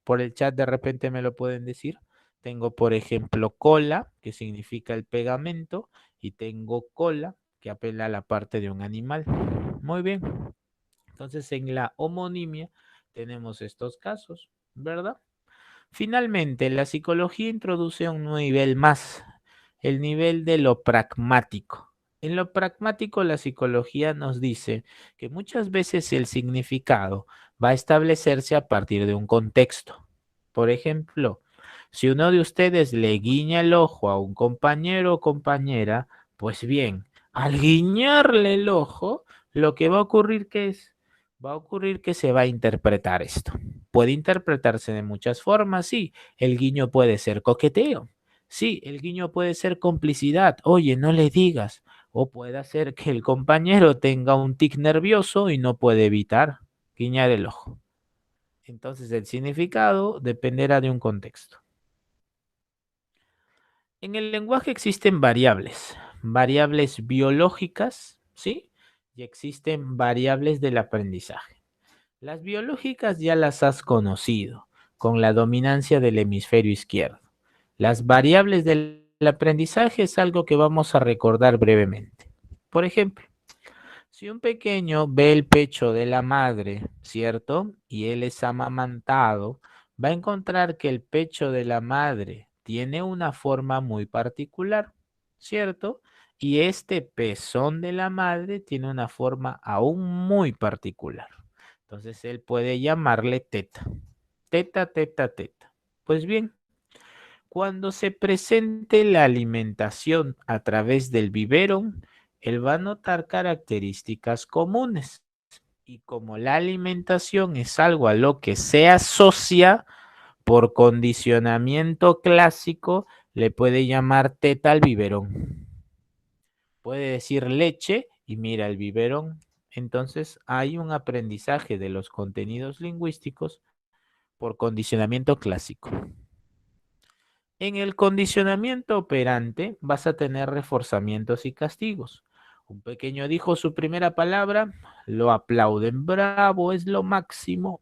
Speaker 1: por el chat de repente me lo pueden decir. Tengo, por ejemplo, cola, que significa el pegamento, y tengo cola, que apela a la parte de un animal. Muy bien. Entonces, en la homonimia tenemos estos casos, ¿verdad? Finalmente, la psicología introduce un nivel más, el nivel de lo pragmático. En lo pragmático, la psicología nos dice que muchas veces el significado va a establecerse a partir de un contexto. Por ejemplo, si uno de ustedes le guiña el ojo a un compañero o compañera, pues bien, al guiñarle el ojo, lo que va a ocurrir que es, va a ocurrir que se va a interpretar esto. Puede interpretarse de muchas formas, sí. El guiño puede ser coqueteo. Sí, el guiño puede ser complicidad. Oye, no le digas. O puede hacer que el compañero tenga un tic nervioso y no puede evitar guiñar el ojo. Entonces el significado dependerá de un contexto. En el lenguaje existen variables biológicas, ¿sí? Y existen variables del aprendizaje. Las biológicas ya las has conocido, con la dominancia del hemisferio izquierdo. Las variables del aprendizaje es algo que vamos a recordar brevemente. Por ejemplo, si un pequeño ve el pecho de la madre, ¿cierto? Y él es amamantado, va a encontrar que el pecho de la madre tiene una forma muy particular, ¿cierto? Y este pezón de la madre tiene una forma aún muy particular. Entonces él puede llamarle teta. Teta, teta, teta. Pues bien, cuando se presente la alimentación a través del biberón, él va a notar características comunes. Y como la alimentación es algo a lo que se asocia por condicionamiento clásico, le puede llamar teta al biberón. Puede decir leche y mira el biberón. Entonces hay un aprendizaje de los contenidos lingüísticos por condicionamiento clásico. En el condicionamiento operante vas a tener reforzamientos y castigos. Un pequeño dijo su primera palabra, lo aplauden, bravo, es lo máximo.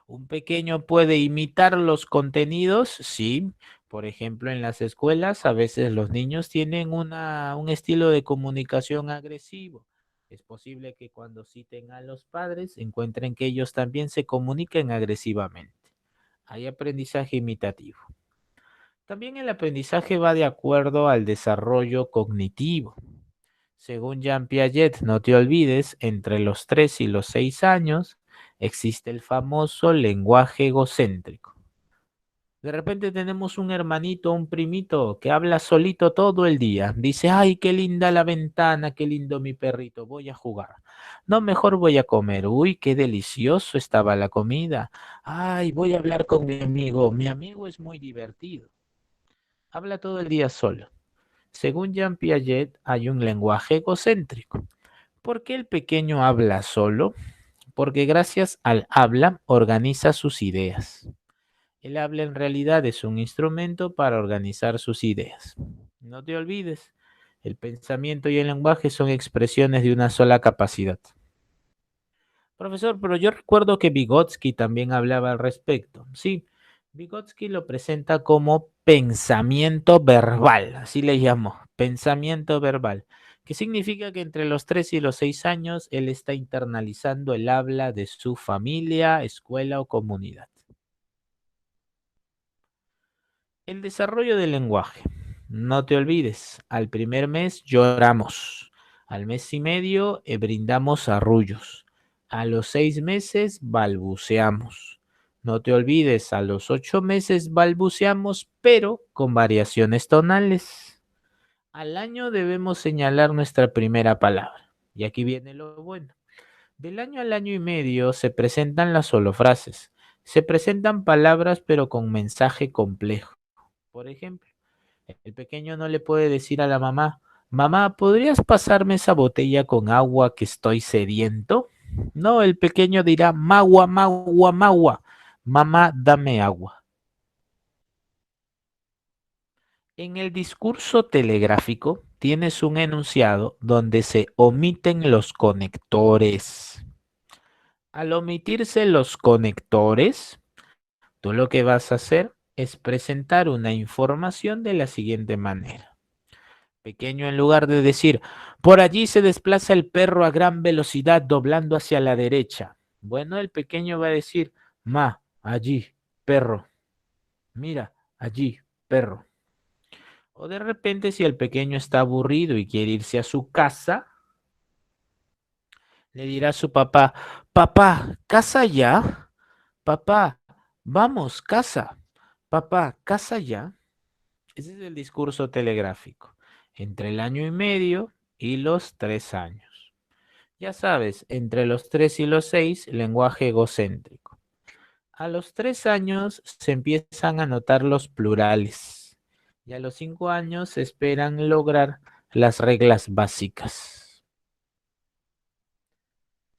Speaker 1: Un pequeño puede imitar los contenidos, sí. Por ejemplo, en las escuelas a veces los niños tienen un estilo de comunicación agresivo. Es posible que cuando citen a los padres encuentren que ellos también se comuniquen agresivamente. Hay aprendizaje imitativo. También el aprendizaje va de acuerdo al desarrollo cognitivo. Según Jean Piaget, no te olvides, entre los 3 y los 6 años existe el famoso lenguaje egocéntrico. De repente tenemos un hermanito, un primito que habla solito todo el día. Dice, ay, qué linda la ventana, qué lindo mi perrito, voy a jugar. No, mejor voy a comer. Uy, qué delicioso estaba la comida. Ay, voy a hablar con mi amigo es muy divertido. Habla todo el día solo. Según Jean Piaget, hay un lenguaje egocéntrico. ¿Por qué el pequeño habla solo? Porque gracias al habla organiza sus ideas. El habla en realidad es un instrumento para organizar sus ideas. No te olvides, el pensamiento y el lenguaje son expresiones de una sola capacidad. Profesor, pero yo recuerdo que Vygotsky también hablaba al respecto. Sí, Vygotsky lo presenta como pensamiento verbal, así le llamó, pensamiento verbal, que significa que entre los 3 y los 6 años él está internalizando el habla de su familia, escuela o comunidad. El desarrollo del lenguaje. No te olvides, al primer mes lloramos, al mes y medio brindamos arrullos, a los 6 meses balbuceamos. No te olvides, a los 8 meses balbuceamos, pero con variaciones tonales. Al año debemos señalar nuestra primera palabra. Y aquí viene lo bueno. Del año al año y medio se presentan las solofrases. Se presentan palabras pero con mensaje complejo. Por ejemplo, el pequeño no le puede decir a la mamá, mamá, ¿podrías pasarme esa botella con agua que estoy sediento? No, el pequeño dirá, magua, magua, magua, mamá, dame agua. En el discurso telegráfico tienes un enunciado donde se omiten los conectores. Al omitirse los conectores, tú lo que vas a hacer es presentar una información de la siguiente manera. Pequeño, en lugar de decir, por allí se desplaza el perro a gran velocidad doblando hacia la derecha. Bueno, el pequeño va a decir, ma, allí, perro. Mira, allí, perro. O de repente, si el pequeño está aburrido y quiere irse a su casa, le dirá a su papá, papá, ¿casa ya? Papá, vamos, casa. Papá, ¿casa ya? Ese es el discurso telegráfico, entre el año y medio y los 3 años. Ya sabes, entre los 3 y los 6, lenguaje egocéntrico. A los 3 años se empiezan a notar los plurales y a los 5 años se esperan lograr las reglas básicas.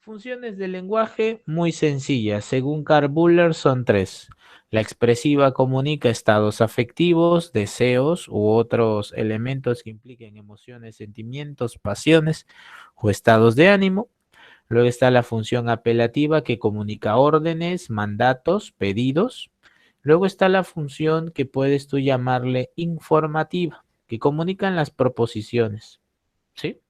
Speaker 1: Funciones del lenguaje muy sencillas. Según Carl Buller son 3. La expresiva comunica estados afectivos, deseos u otros elementos que impliquen emociones, sentimientos, pasiones o estados de ánimo. Luego está la función apelativa que comunica órdenes, mandatos, pedidos. Luego está la función que puedes tú llamarle informativa, que comunican las proposiciones. ¿Sí?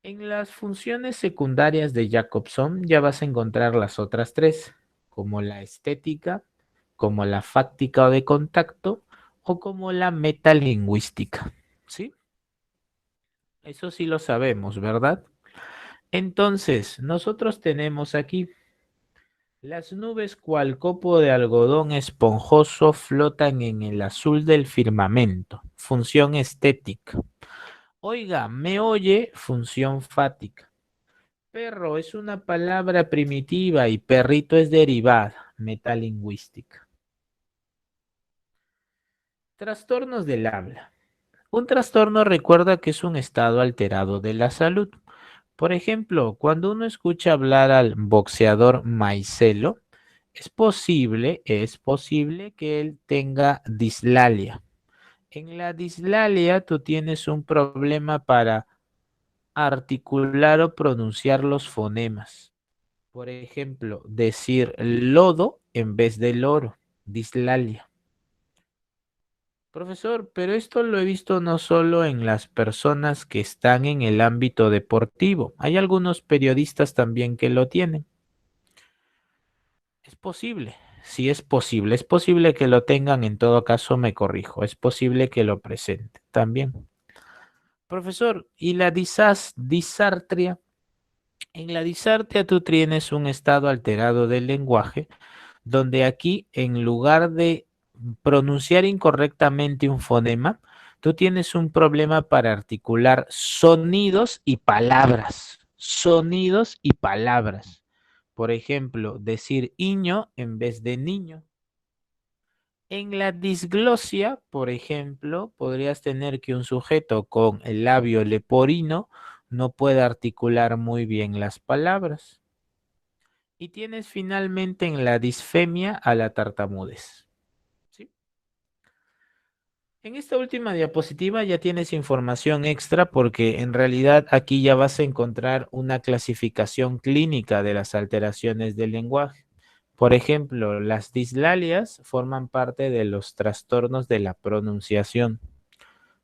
Speaker 1: En las funciones secundarias de Jacobson ya vas a encontrar las otras 3, como la estética, como la fáctica o de contacto, o como la metalingüística. ¿Sí? Eso sí lo sabemos, ¿verdad? Entonces, nosotros tenemos aquí las nubes cual copo de algodón esponjoso flotan en el azul del firmamento. Función estética. Oiga, ¿me oye? Función fática. Perro es una palabra primitiva y perrito es derivada, metalingüística. Trastornos del habla. Un trastorno recuerda que es un estado alterado de la salud. Por ejemplo, cuando uno escucha hablar al boxeador Maicelo, es posible que él tenga dislalia. En la dislalia tú tienes un problema para articular o pronunciar los fonemas. Por ejemplo, decir lodo en vez de loro, dislalia. Profesor, pero esto lo he visto no solo en las personas que están en el ámbito deportivo, hay algunos periodistas también que lo tienen. Es posible, sí es posible que lo tengan, en todo caso me corrijo, es posible que lo presenten también. Profesor, ¿y la disartria? En la disartria tú tienes un estado alterado del lenguaje donde aquí en lugar de pronunciar incorrectamente un fonema, tú tienes un problema para articular sonidos y palabras. Sonidos y palabras. Por ejemplo, decir iño en vez de niño. En la disglosia, por ejemplo, podrías tener que un sujeto con el labio leporino no puede articular muy bien las palabras. Y tienes finalmente en la disfemia a la tartamudez. ¿Sí? En esta última diapositiva ya tienes información extra porque en realidad aquí ya vas a encontrar una clasificación clínica de las alteraciones del lenguaje. Por ejemplo, las dislalias forman parte de los trastornos de la pronunciación.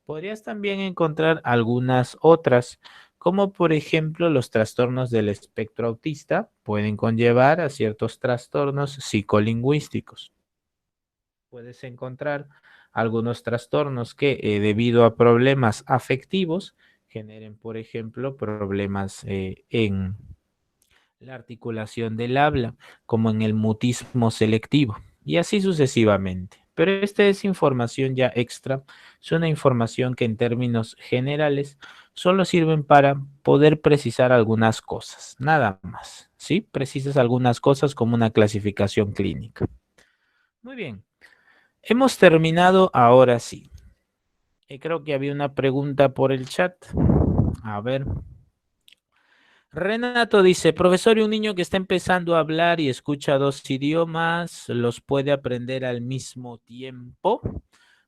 Speaker 1: Podrías también encontrar algunas otras, como por ejemplo los trastornos del espectro autista pueden conllevar a ciertos trastornos psicolingüísticos. Puedes encontrar algunos trastornos que debido a problemas afectivos generen, por ejemplo, problemas en la articulación del habla, como en el mutismo selectivo, y así sucesivamente. Pero esta es información ya extra, es una información que en términos generales solo sirven para poder precisar algunas cosas, nada más, ¿sí? Precisas algunas cosas como una clasificación clínica. Muy bien, hemos terminado ahora sí. Creo que había una pregunta por el chat. A ver. Renato dice, profesor, ¿y un niño que está empezando a hablar y escucha 2 idiomas, los puede aprender al mismo tiempo?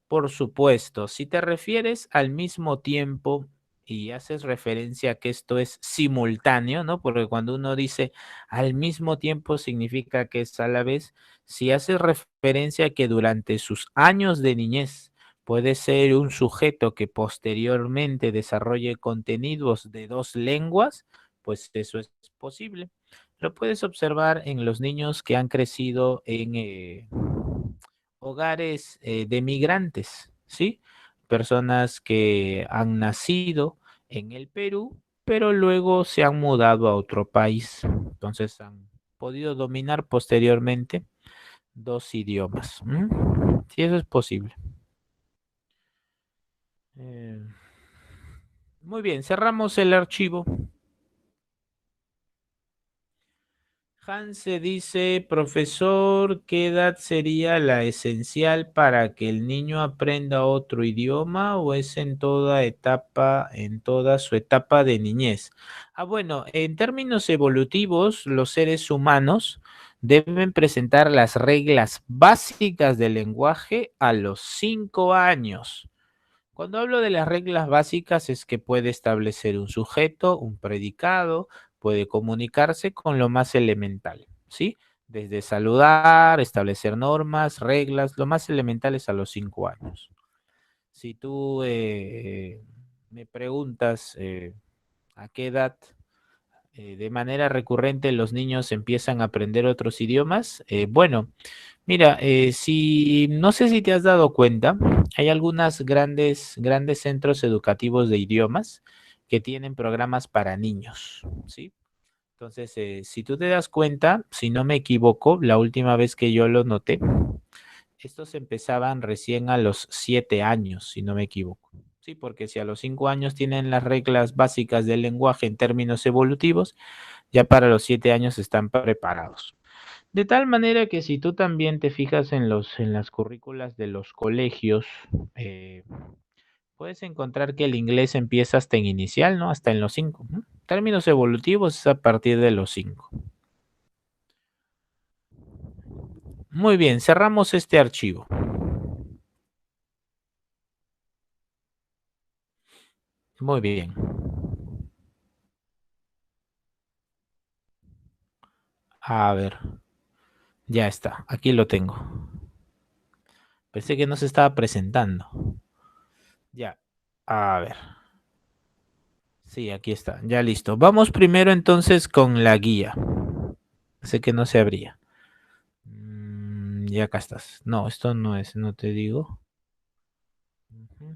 Speaker 1: Por supuesto, si te refieres al mismo tiempo y haces referencia a que esto es simultáneo, ¿no? Porque cuando uno dice al mismo tiempo significa que es a la vez. Si haces referencia a que durante sus años de niñez puede ser un sujeto que posteriormente desarrolle contenidos de dos lenguas, pues eso es posible. Lo puedes observar en los niños que han crecido en hogares de migrantes, ¿sí? Personas que han nacido en el Perú, pero luego se han mudado a otro país. Entonces han podido dominar posteriormente dos idiomas. Sí, eso es posible. Eh, Muy bien, cerramos el archivo. Hanse dice, profesor, ¿qué edad sería la esencial para que el niño aprenda otro idioma o es en toda etapa, en toda su etapa de niñez? Bueno, en términos evolutivos, los seres humanos deben presentar las reglas básicas del lenguaje a los 5 años. Cuando hablo de las reglas básicas es que puede establecer un sujeto, un predicado, puede comunicarse con lo más elemental, ¿sí? Desde saludar, establecer normas, reglas, lo más elemental es a los 5 años. Si tú me preguntas a qué edad de manera recurrente los niños empiezan a aprender otros idiomas, bueno, mira, si no sé si te has dado cuenta, hay algunas grandes centros educativos de idiomas que tienen programas para niños, ¿sí? Entonces, si tú te das cuenta, si no me equivoco, la última vez que yo lo noté, estos empezaban recién a los 7 años, si no me equivoco. Sí, porque si a los 5 años tienen las reglas básicas del lenguaje en términos evolutivos, ya para los 7 años están preparados. De tal manera que si tú también te fijas en las currículas de los colegios, eh, puedes encontrar que el inglés empieza hasta en inicial, ¿no? Hasta en los 5. ¿No? Términos evolutivos es a partir de los 5. Muy bien, cerramos este archivo. Muy bien. A ver, ya está. Aquí lo tengo. Pensé que no se estaba presentando. Ya. A ver. Sí, aquí está. Ya listo. Vamos primero entonces con la guía. Sé que no se abría. Ya acá estás. No, esto no es, no te digo. Ujú.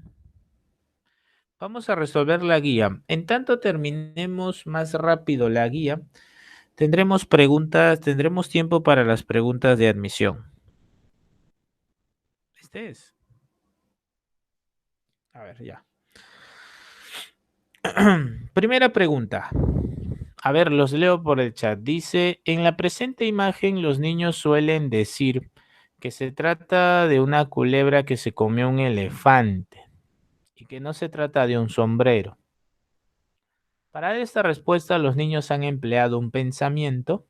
Speaker 1: Vamos a resolver la guía. En tanto terminemos más rápido la guía, tendremos preguntas, tendremos tiempo para las preguntas de admisión. Este es. A ver, ya. Primera pregunta. A ver, los leo por el chat. Dice, en la presente imagen los niños suelen decir que se trata de una culebra que se comió un elefante y que no se trata de un sombrero. Para esta respuesta los niños han empleado un pensamiento.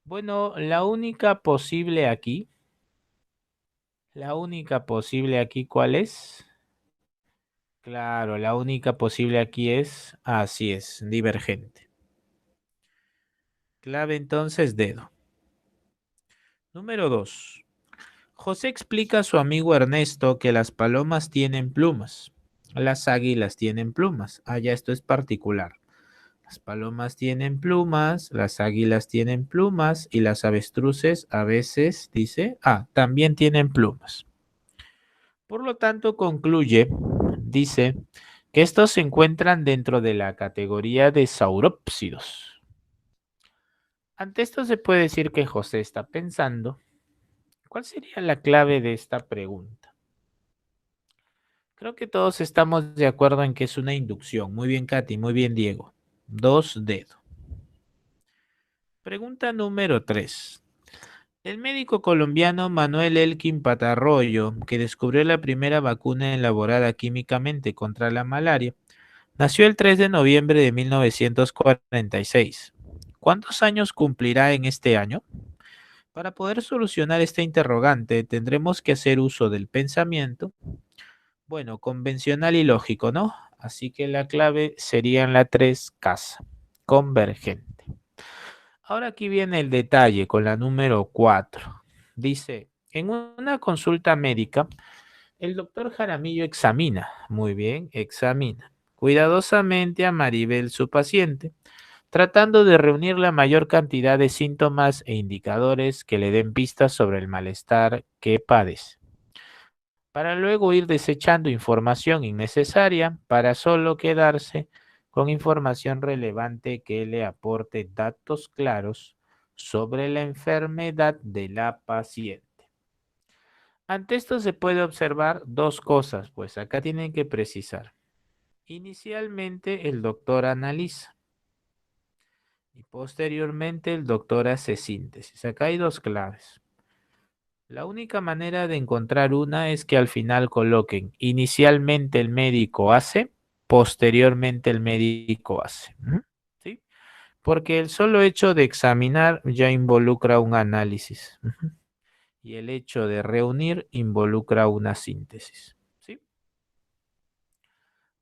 Speaker 1: Bueno, la única posible aquí, ¿cuál es? Claro, la única posible aquí es, así es, divergente. Clave entonces dedo. Número 2. José explica a su amigo Ernesto que las palomas tienen plumas, las águilas tienen plumas. Ya esto es particular. Las palomas tienen plumas, las águilas tienen plumas y las avestruces a veces, dice, también tienen plumas. Por lo tanto, concluye, dice, que estos se encuentran dentro de la categoría de saurópsidos. Ante esto se puede decir que José está pensando, ¿cuál sería la clave de esta pregunta? Creo que todos estamos de acuerdo en que es una inducción. Muy bien, Katy, muy bien, Diego. Dos dedos. Pregunta número 3. El médico colombiano Manuel Elkin Patarroyo, que descubrió la primera vacuna elaborada químicamente contra la malaria, nació el 3 de noviembre de 1946. ¿Cuántos años cumplirá en este año? Para poder solucionar esta interrogante, tendremos que hacer uso del pensamiento, bueno, convencional y lógico, ¿no? Así que la clave sería en la 3, casa, convergente. Ahora aquí viene el detalle con la número 4. Dice, en una consulta médica, el doctor Jaramillo examina, muy bien, examina cuidadosamente a Maribel, su paciente, tratando de reunir la mayor cantidad de síntomas e indicadores que le den pistas sobre el malestar que padece, para luego ir desechando información innecesaria para solo quedarse con información relevante que le aporte datos claros sobre la enfermedad de la paciente. Ante esto se puede observar dos cosas, pues acá tienen que precisar. Inicialmente el doctor analiza y posteriormente el doctor hace síntesis. Acá hay dos claves. La única manera de encontrar una es que al final coloquen inicialmente el médico hace, posteriormente el médico hace. ¿Sí? Porque el solo hecho de examinar ya involucra un análisis. Y el hecho de reunir involucra una síntesis. ¿Sí?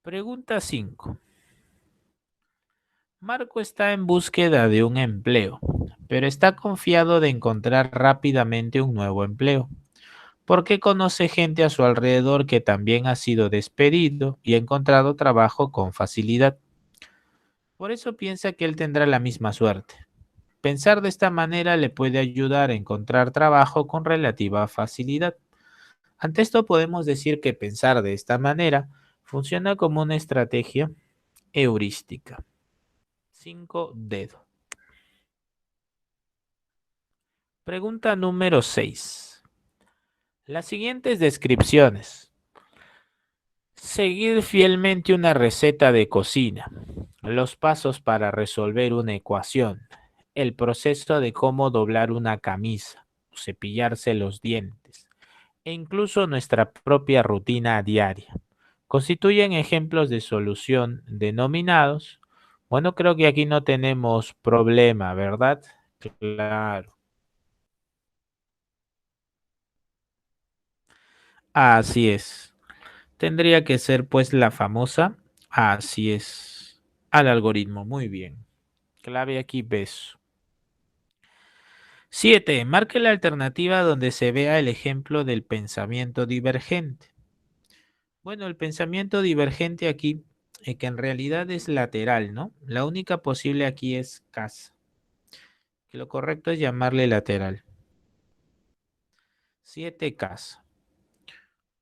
Speaker 1: Pregunta 5. Marco está en búsqueda de un empleo, pero está confiado de encontrar rápidamente un nuevo empleo, porque conoce gente a su alrededor que también ha sido despedido y ha encontrado trabajo con facilidad. Por eso piensa que él tendrá la misma suerte. Pensar de esta manera le puede ayudar a encontrar trabajo con relativa facilidad. Ante esto podemos decir que pensar de esta manera funciona como una estrategia heurística. 5 dedos. Pregunta número 6. Las siguientes descripciones. Seguir fielmente una receta de cocina. Los pasos para resolver una ecuación. El proceso de cómo doblar una camisa. Cepillarse los dientes. E incluso nuestra propia rutina diaria. Constituyen ejemplos de solución denominados. Bueno, creo que aquí no tenemos problema, ¿verdad? Claro. Así es. Tendría que ser pues la famosa, así es, al algoritmo. Muy bien. Clave aquí beso. 7. Marque la alternativa donde se vea el ejemplo del pensamiento divergente. Bueno, el pensamiento divergente aquí, que en realidad es lateral, ¿no? La única posible aquí es casa, que lo correcto es llamarle lateral. 7 casa.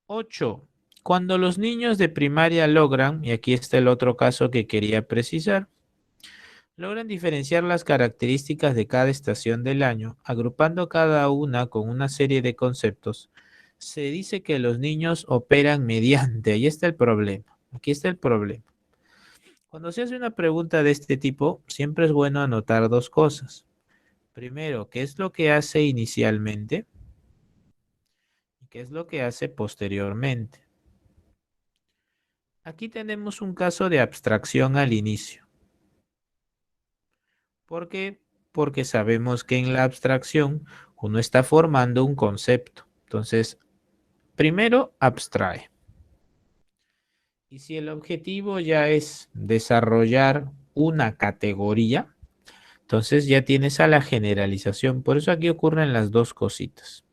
Speaker 1: 8. Cuando los niños de primaria logran, y aquí está el otro caso que quería precisar, logran diferenciar las características de cada estación del año, agrupando cada una con una serie de conceptos. Se dice que los niños operan mediante, ahí está el problema, aquí está el problema. Cuando se hace una pregunta de este tipo, siempre es bueno anotar dos cosas. Primero, ¿qué es lo que hace inicialmente? ¿Y qué es lo que hace posteriormente? Aquí tenemos un caso de abstracción al inicio. ¿Por qué? Porque sabemos que en la abstracción uno está formando un concepto. Entonces, primero abstrae. Y si el objetivo ya es desarrollar una categoría, entonces ya tienes a la generalización. Por eso aquí ocurren las dos cositas.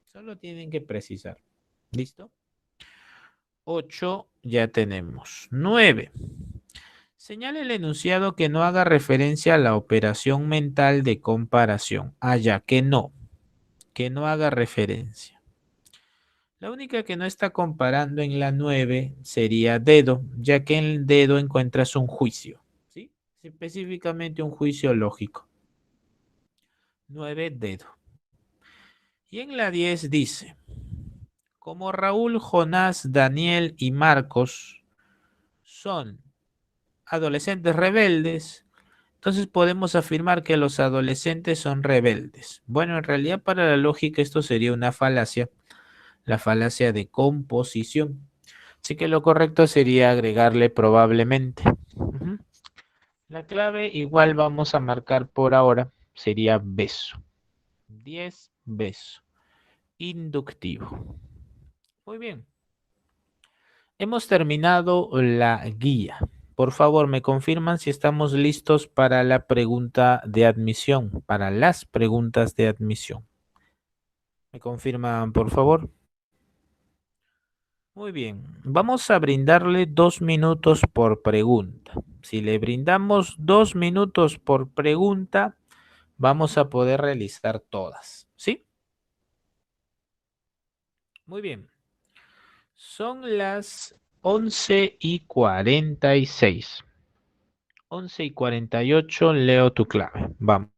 Speaker 1: Solo tienen que precisar. ¿Listo? 8 ya tenemos. 9. Señala el enunciado que no haga referencia a la operación mental de comparación. Ah, ya, que no haga referencia. La única que no está comparando en la 9 sería dedo, ya que en el dedo encuentras un juicio, ¿sí? Específicamente un juicio lógico. 9 dedo. Y en la 10 dice, como Raúl, Jonás, Daniel y Marcos son adolescentes rebeldes, entonces podemos afirmar que los adolescentes son rebeldes. Bueno, en realidad para la lógica esto sería una falacia, la falacia de composición. Así que lo correcto sería agregarle probablemente. La clave igual vamos a marcar por ahora, sería beso. 10 beso. Inductivo. Muy bien. Hemos terminado la guía. Por favor, me confirman si estamos listos para la pregunta de admisión, para las preguntas de admisión. ¿Me confirman, por favor? Muy bien. Vamos a brindarle 2 minutos por pregunta. Si le brindamos 2 minutos por pregunta, vamos a poder realizar todas. ¿Sí? Muy bien. Son las 11:46. 11:48, leo tu clave. Vamos.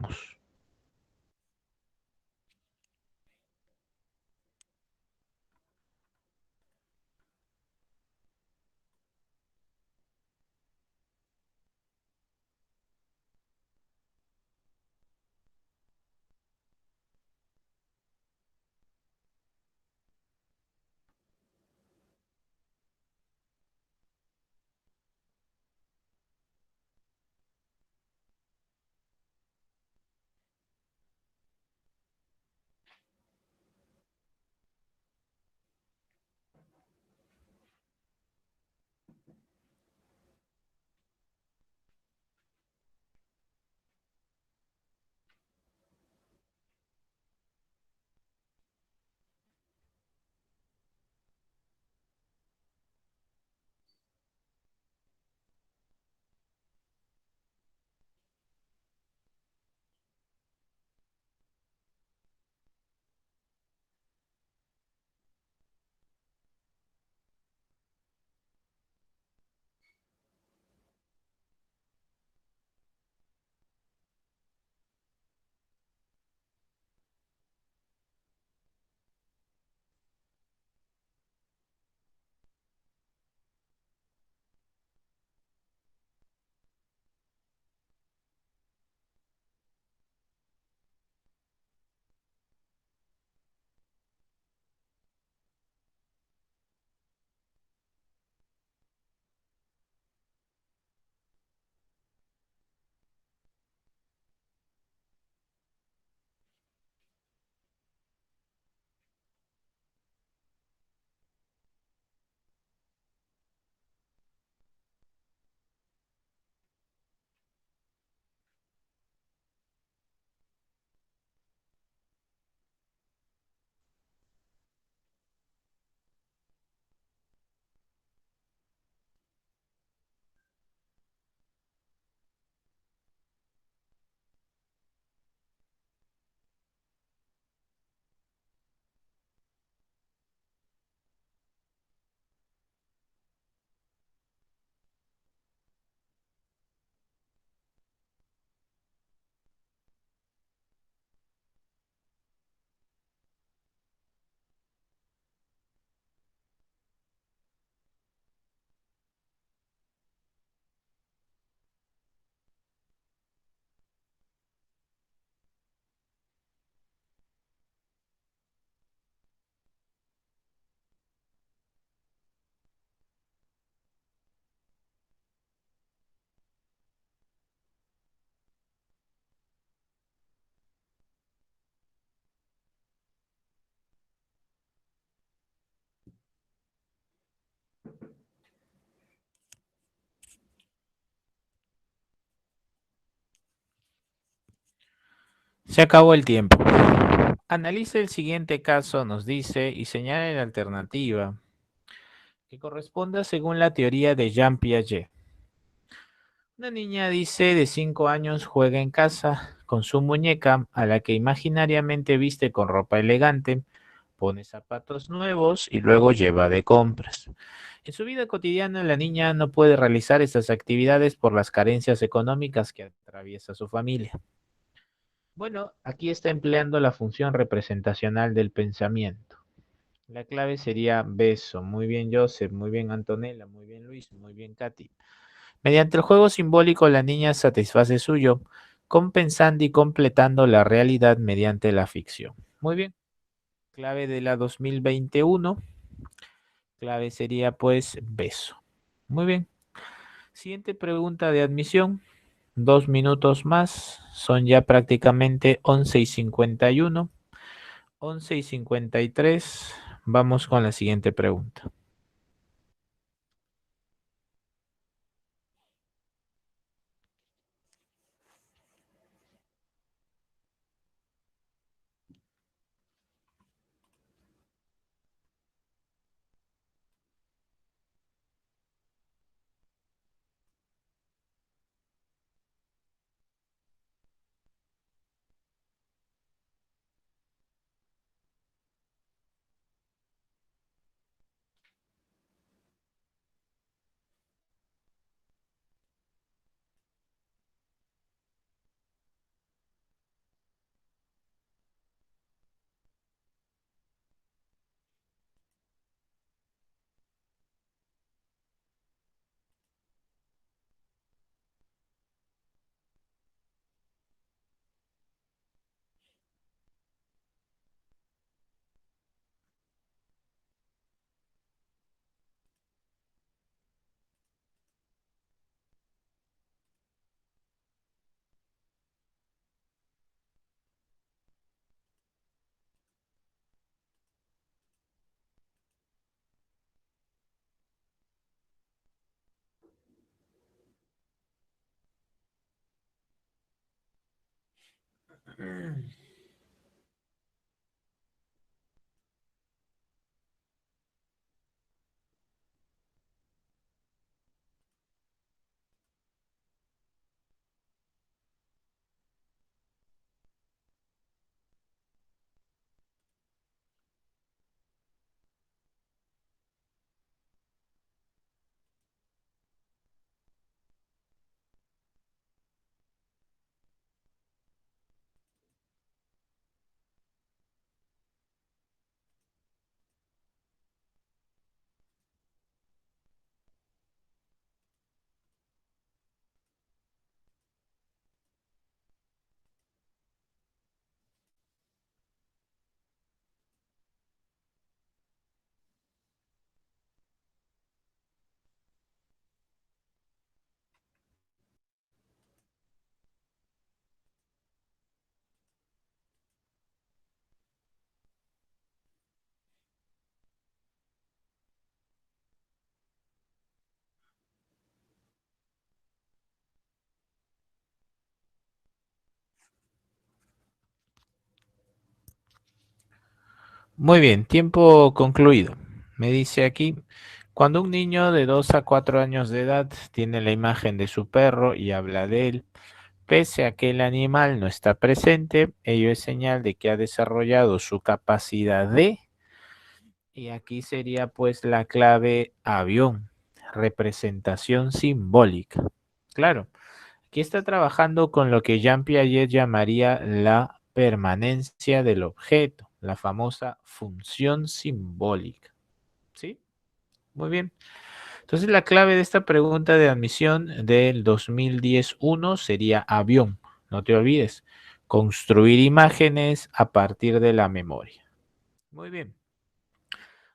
Speaker 1: Se acabó el tiempo. Analice el siguiente caso, nos dice, y señale la alternativa que corresponda según la teoría de Jean Piaget. Una niña dice de 5 años juega en casa con su muñeca a la que imaginariamente viste con ropa elegante, pone zapatos nuevos y luego lleva de compras. En su vida cotidiana la niña no puede realizar estas actividades por las carencias económicas que atraviesa su familia. Bueno, aquí está empleando la función representacional del pensamiento. La clave sería beso. Muy bien, Joseph. Muy bien, Antonella. Muy bien, Luis. Muy bien, Katy. Mediante el juego simbólico, la niña satisface suyo, compensando y completando la realidad mediante la ficción. Muy bien. Clave de la 2021. Clave sería pues beso. Muy bien. Siguiente pregunta de admisión. 2 minutos más. Son ya prácticamente 11:51. 11:53. Vamos con la siguiente pregunta. Muy bien, tiempo concluido. Me dice aquí, cuando un niño de 2 a 4 años de edad tiene la imagen de su perro y habla de él, pese a que el animal no está presente, ello es señal de que ha desarrollado su capacidad de, y aquí sería pues la clave avión, representación simbólica. Claro, aquí está trabajando con lo que Jean Piaget llamaría la permanencia del objeto, la famosa función simbólica. ¿Sí? Muy bien. Entonces la clave de esta pregunta de admisión del 2010-1 sería avión. No te olvides, construir imágenes a partir de la memoria. Muy bien.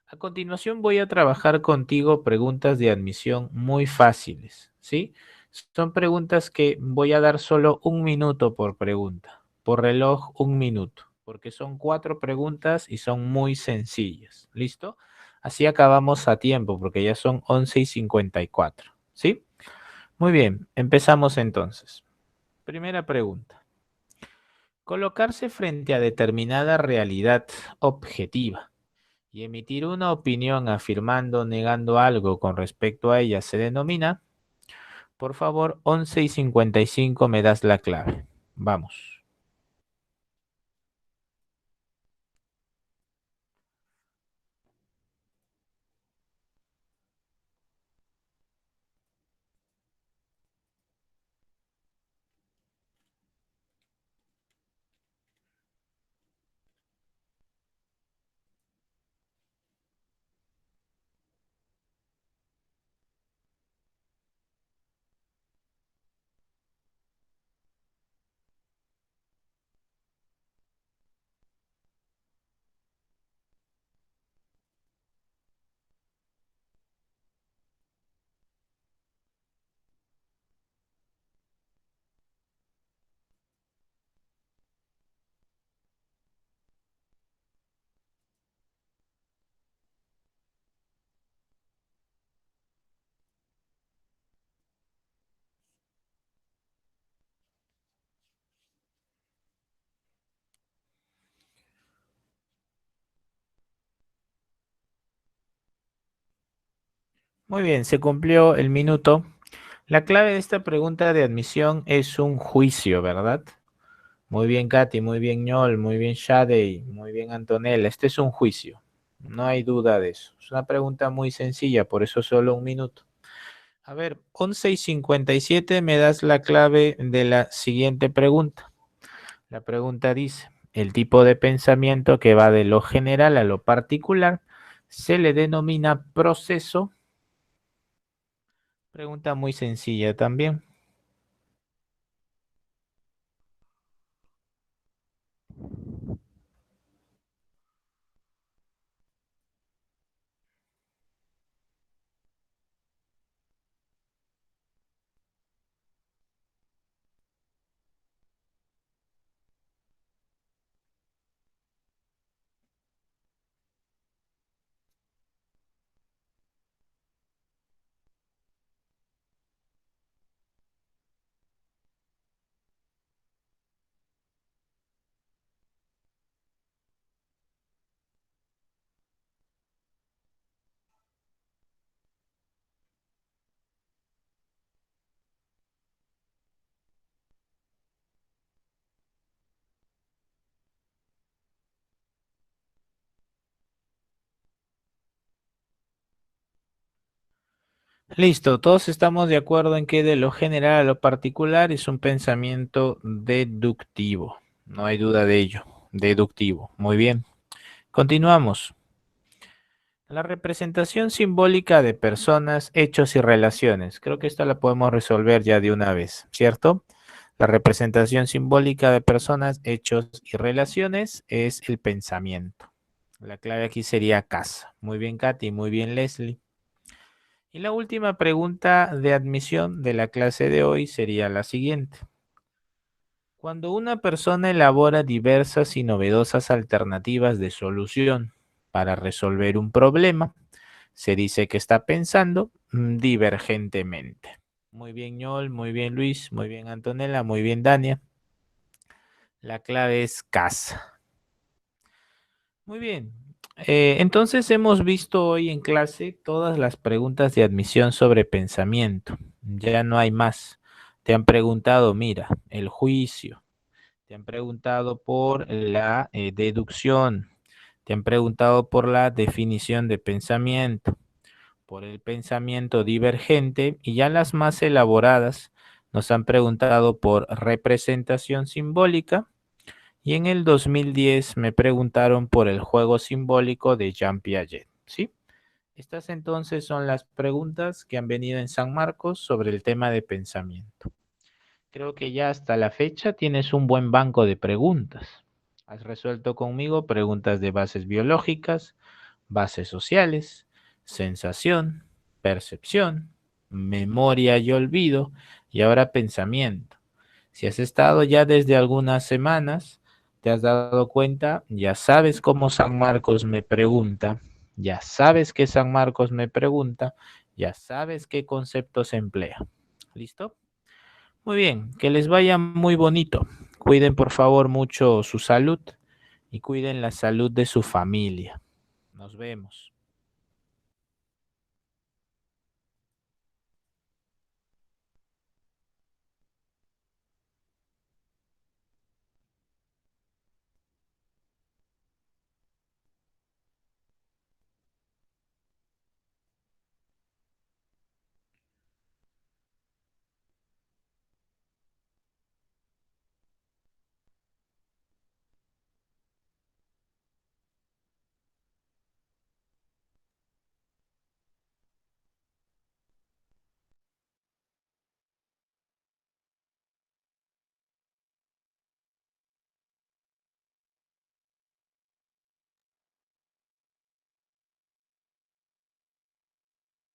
Speaker 1: A continuación voy a trabajar contigo preguntas de admisión muy fáciles, ¿sí? Son preguntas que voy a dar solo un minuto por pregunta. Por reloj, un minuto, porque son 4 preguntas y son muy sencillas. ¿Listo? Así acabamos a tiempo, porque ya son 11:54, ¿sí? Muy bien, empezamos entonces. Primera pregunta. Colocarse frente a determinada realidad objetiva y emitir una opinión afirmando o negando algo con respecto a ella se denomina, por favor, 11:55 me das la clave. Vamos. Muy bien, se cumplió el minuto. La clave de esta pregunta de admisión es un juicio, ¿verdad? Muy bien, Katy, muy bien, Ñol, muy bien, Shadey, muy bien, Antonella. Este es un juicio. No hay duda de eso. Es una pregunta muy sencilla, por eso solo un minuto. A ver, 11:57 me das la clave de la siguiente pregunta. La pregunta dice, el tipo de pensamiento que va de lo general a lo particular se le denomina proceso. Pregunta muy sencilla también. Listo, todos estamos de acuerdo en que de lo general a lo particular es un pensamiento deductivo. No hay duda de ello. Deductivo. Muy bien. Continuamos. La representación simbólica de personas, hechos y relaciones. Creo que esta la podemos resolver ya de una vez, ¿cierto? La representación simbólica de personas, hechos y relaciones es el pensamiento. La clave aquí sería casa. Muy bien, Katy. Muy bien, Leslie. Y la última pregunta de admisión de la clase de hoy sería la siguiente. Cuando una persona elabora diversas y novedosas alternativas de solución para resolver un problema, se dice que está pensando divergentemente. Muy bien, Ñol, muy bien, Luis, muy bien, Antonella, muy bien, Dania. La clave es casa. Muy bien. Entonces hemos visto hoy en clase todas las preguntas de admisión sobre pensamiento. Ya no hay más. Te han preguntado, mira, el juicio. Te han preguntado por la deducción. Te han preguntado por la definición de pensamiento, por el pensamiento divergente y ya las más elaboradas nos han preguntado por representación simbólica y en el 2010 me preguntaron por el juego simbólico de Jean Piaget, ¿sí? Estas entonces son las preguntas que han venido en San Marcos sobre el tema de pensamiento. Creo que ya hasta la fecha tienes un buen banco de preguntas. Has resuelto conmigo preguntas de bases biológicas, bases sociales, sensación, percepción, memoria y olvido, y ahora pensamiento. Si has estado ya desde algunas semanas, te has dado cuenta, ya sabes cómo San Marcos me pregunta, ya sabes que San Marcos me pregunta, ya sabes qué conceptos emplea. ¿Listo? Muy bien, que les vaya muy bonito. Cuiden por favor mucho su salud y cuiden la salud de su familia. Nos vemos.